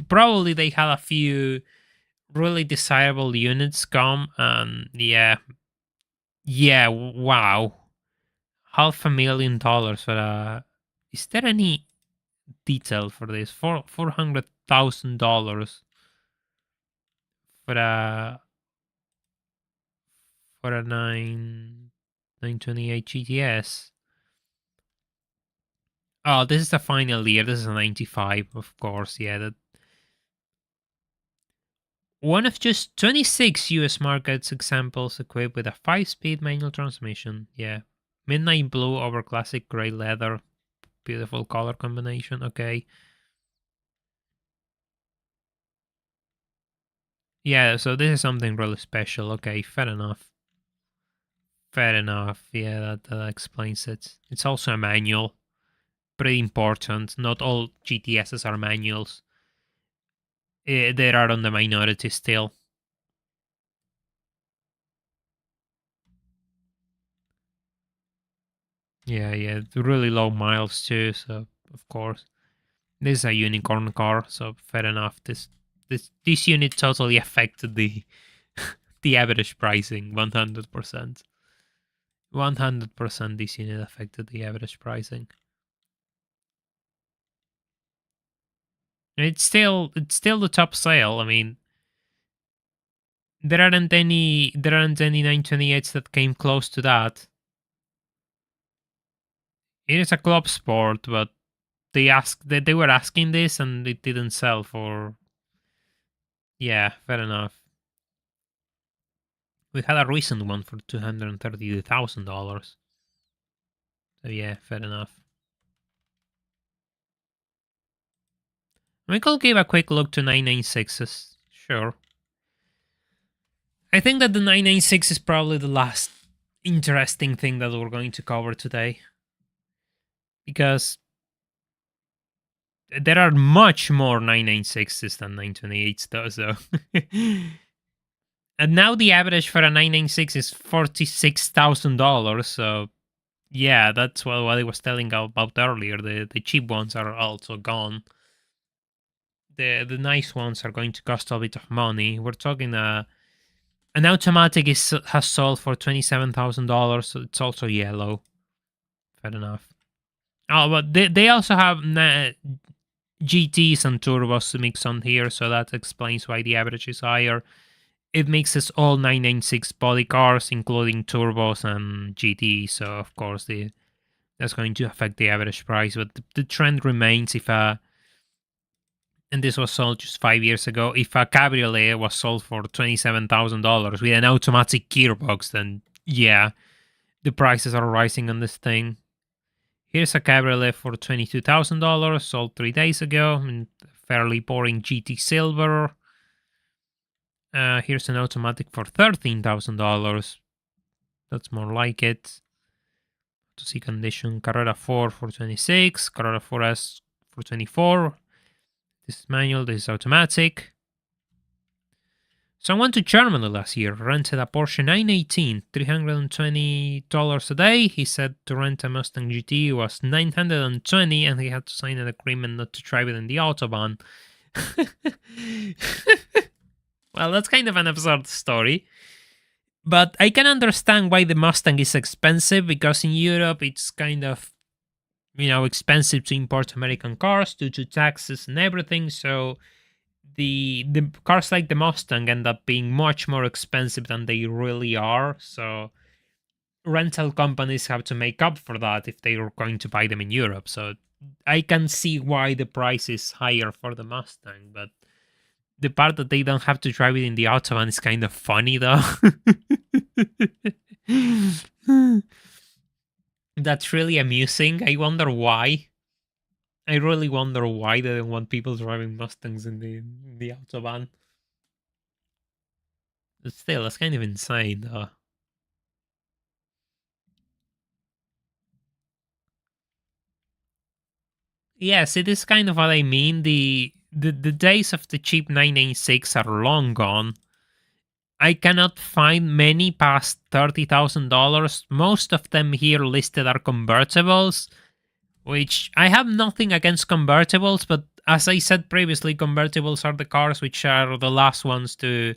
probably they had a few really desirable units come, and yeah, wow, $500,000 for a. Is there any detail for this? $400,000 for a 928 GTS. Oh, this is the final year. This is a 95, of course. Yeah, that one of just 26 US markets examples equipped with a 5-speed manual transmission. Yeah. Midnight blue over classic gray leather. Beautiful color combination. Okay. Yeah, so this is something really special. Okay, fair enough. Fair enough. Yeah, that explains it. It's also a manual. Pretty important. Not all GTSs are manuals. They are on the minority still. Yeah, really low miles too. So of course, this is a unicorn car. So fair enough. This unit totally affected the the average pricing. 100%. 100%. This unit affected the average pricing. It's still the top sale. I mean, there aren't any 928s that came close to that. It is a club sport, but they were asking this and it didn't sell for. Yeah, fair enough. We had a recent one for $232,000. So yeah, fair enough. We could give a quick look to 996s. Sure. I think that the 996 is probably the last interesting thing that we're going to cover today. Because there are much more 996s than 928s though, so... And now the average for a 996 is $46,000, so... Yeah, that's what I was telling about earlier. The cheap ones are also gone. The nice ones are going to cost a bit of money. We're talking an automatic has sold for $27,000, so it's also yellow. Fair enough. Oh, but they also have GTs and turbos mixed on here, so that explains why the average is higher. It mixes all 996 body cars, including turbos and GT, so of course that's going to affect the average price. But the trend remains if a, and this was sold just 5 years ago, if a cabriolet was sold for $27,000 with an automatic gearbox, then yeah, the prices are rising on this thing. Here's a cabriolet for $22,000, sold 3 days ago, in fairly boring GT silver. Here's an automatic for $13,000. That's more like it. To see condition, Carrera 4 for 26, Carrera 4S for 24. This is manual, this is automatic. Someone to Germany last year rented a Porsche 918, $320 a day. He said to rent a Mustang GT was $920, and he had to sign an agreement not to drive it in the Autobahn. Well, that's kind of an absurd story. But I can understand why the Mustang is expensive, because in Europe it's kind of, expensive to import American cars due to taxes and everything. So the cars like the Mustang end up being much more expensive than they really are. So rental companies have to make up for that if they are going to buy them in Europe. So I can see why the price is higher for the Mustang, but the part that they don't have to drive it in the Autobahn is kind of funny, though. That's really amusing. I wonder why. I really wonder why they don't want people driving Mustangs in the Autobahn. But still, that's kind of insane, though. Yes, it is kind of what I mean. The days of the cheap 996 are long gone. I cannot find many past $30,000. Most of them here listed are convertibles, which I have nothing against convertibles, but as I said previously, convertibles are the cars which are the last ones to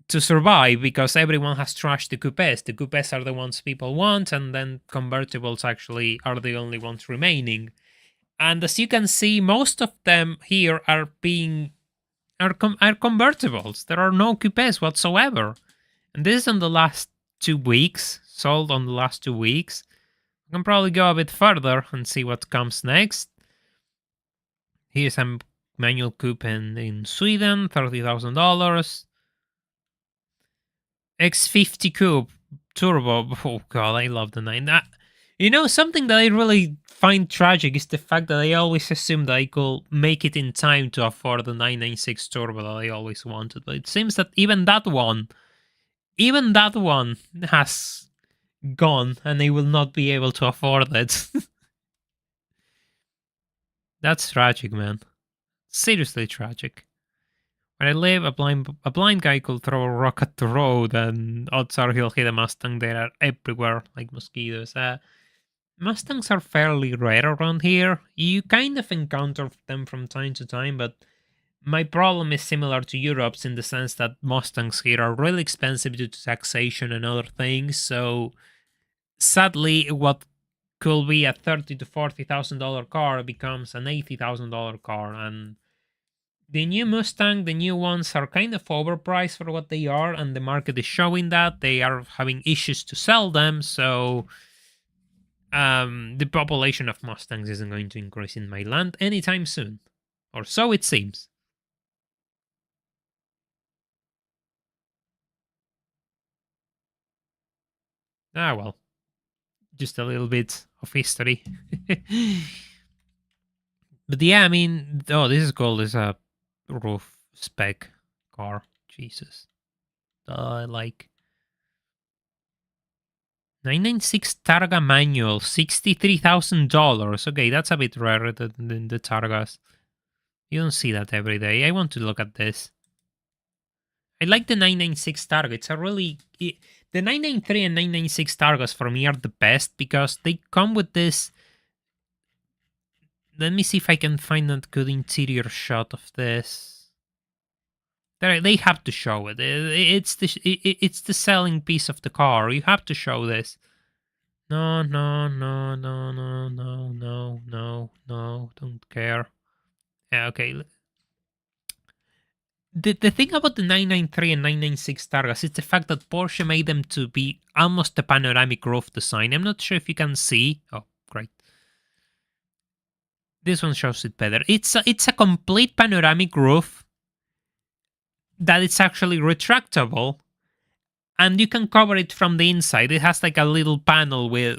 survive, because everyone has trashed the coupes. The coupes are the ones people want, and then convertibles actually are the only ones remaining. And as you can see, most of them here are convertibles. There are no coupes whatsoever. And this is in the last 2 weeks, sold on the last 2 weeks. I can probably go a bit further and see what comes next. Here's a manual coupe in Sweden, $30,000. X50 coupe turbo. Oh god, I love the 9. Something that I really find tragic is the fact that I always assumed that I could make it in time to afford the 996 turbo that I always wanted. But it seems that even that one has gone, and I will not be able to afford it. That's tragic, man. Seriously tragic. Where I live, a blind guy could throw a rock at the road, and odds are he'll hit a Mustang. They are everywhere, like mosquitoes. Mustangs are fairly rare around here. You kind of encounter them from time to time, but my problem is similar to Europe's in the sense that Mustangs here are really expensive due to taxation and other things. So sadly, what could be a $30,000 to $40,000 car becomes an $80,000 car, and the new Mustang, the new ones are kind of overpriced for what they are, and the market is showing that they are having issues to sell them. So the population of Mustangs isn't going to increase in my land anytime soon, or so it seems. Ah, well. Just a little bit of history. But yeah, I mean, oh, this is called as a roof spec car. Jesus. Like 996 Targa manual, $63,000. Okay, that's a bit rarer than the Targas. You don't see that every day. I want to look at this. I like the 996 Targa. It's a really... The 993 and 996 Targas for me are the best because they come with this... Let me see if I can find a good interior shot of this. They have to show it. It's the selling piece of the car. You have to show this. No, no, no, no, no, no, no, no, no. Don't care. Yeah, okay. The thing about the 993 and 996 Targas is the fact that Porsche made them to be almost a panoramic roof design. I'm not sure if you can see. Oh, great. This one shows it better. It's a complete panoramic roof that it's actually retractable, and you can cover it from the inside. It has like a little panel with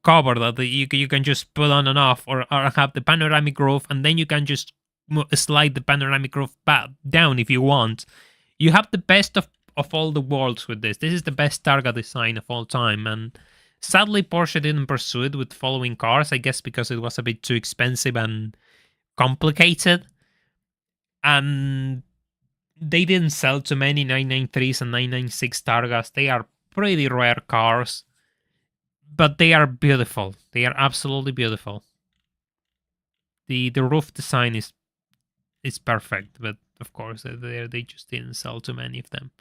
cover that you can just put on and off, or have the panoramic roof, and then you can just slide the panoramic roof back down if you want. You have the best of all the worlds with this. This is the best Targa design of all time, and sadly Porsche didn't pursue it with following cars, I guess because it was a bit too expensive and complicated, and they didn't sell too many 993s and 996 Targas. They are pretty rare cars, but they are beautiful. They are absolutely beautiful. The roof design is perfect, but of course they just didn't sell too many of them.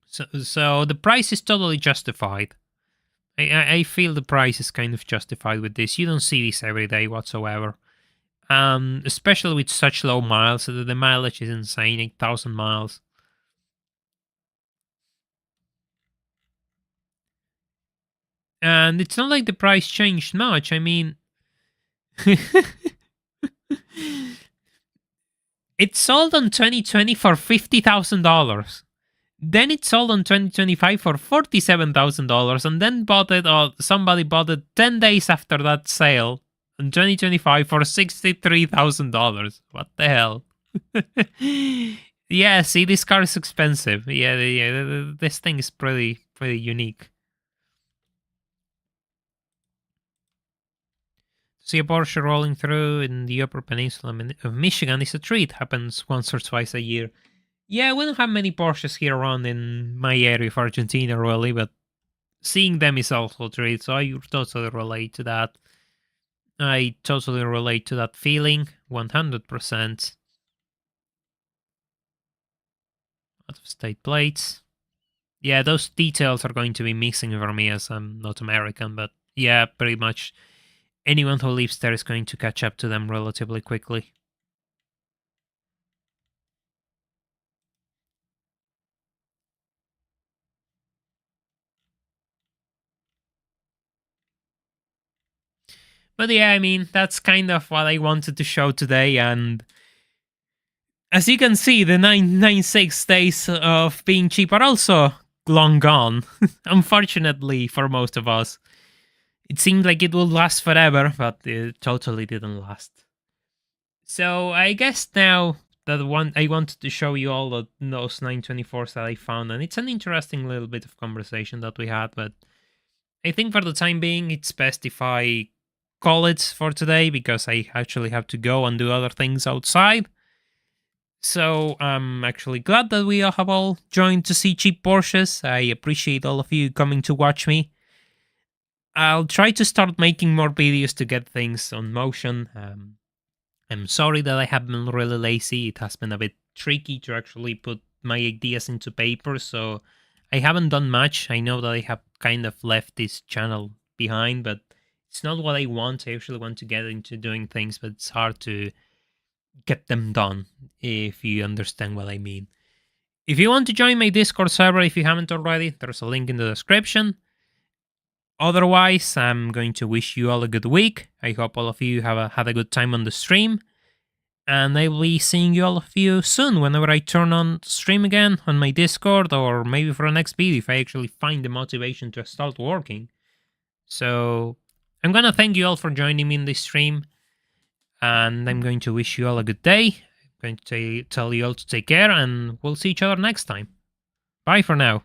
So the price is totally justified. I feel the price is kind of justified with this. You don't see this every day whatsoever. Especially with such low miles. The mileage is insane, 8,000 miles. And it's not like the price changed much. I mean, it sold on 2020 for $50,000. Then it sold on 2025 for $47,000, and then somebody bought it 10 days after that sale in 2025 for $63,000. What the hell? Yeah, see, this car is expensive. Yeah, this thing is pretty unique. See a Porsche rolling through in the Upper Peninsula of Michigan is a treat. Happens once or twice a year. Yeah, we don't have many Porsches here around in my area of Argentina, really, but seeing them is also a treat, so I totally relate to that. I totally relate to that feeling, 100%. Out of state plates. Yeah, those details are going to be missing for me as I'm not American, but yeah, pretty much anyone who lives there is going to catch up to them relatively quickly. But yeah, I mean, that's kind of what I wanted to show today, and as you can see, the 996 days of being cheap are also long gone, unfortunately for most of us. It seemed like it would last forever, but it totally didn't last. So I guess now that I wanted to show you all those 924s that I found, and it's an interesting little bit of conversation that we had, but I think for the time being, it's best if I call it for today, because I actually have to go and do other things outside. So I'm actually glad that we have all joined to see cheap Porsches. I appreciate all of you coming to watch me. I'll try to start making more videos to get things on motion. I'm sorry that I have been really lazy. It has been a bit tricky to actually put my ideas into paper, so I haven't done much. I know that I have kind of left this channel behind, but it's not what I want. I actually want to get into doing things, but it's hard to get them done, if you understand what I mean. If you want to join my Discord server, if you haven't already, there's a link in the description. Otherwise, I'm going to wish you all a good week. I hope all of you have had a good time on the stream. And I will be seeing you all of you soon whenever I turn on stream again on my Discord, or maybe for the next video if I actually find the motivation to start working. So I'm gonna thank you all for joining me in this stream, and I'm going to wish you all a good day. I'm going to tell you all to take care, and we'll see each other next time. Bye for now.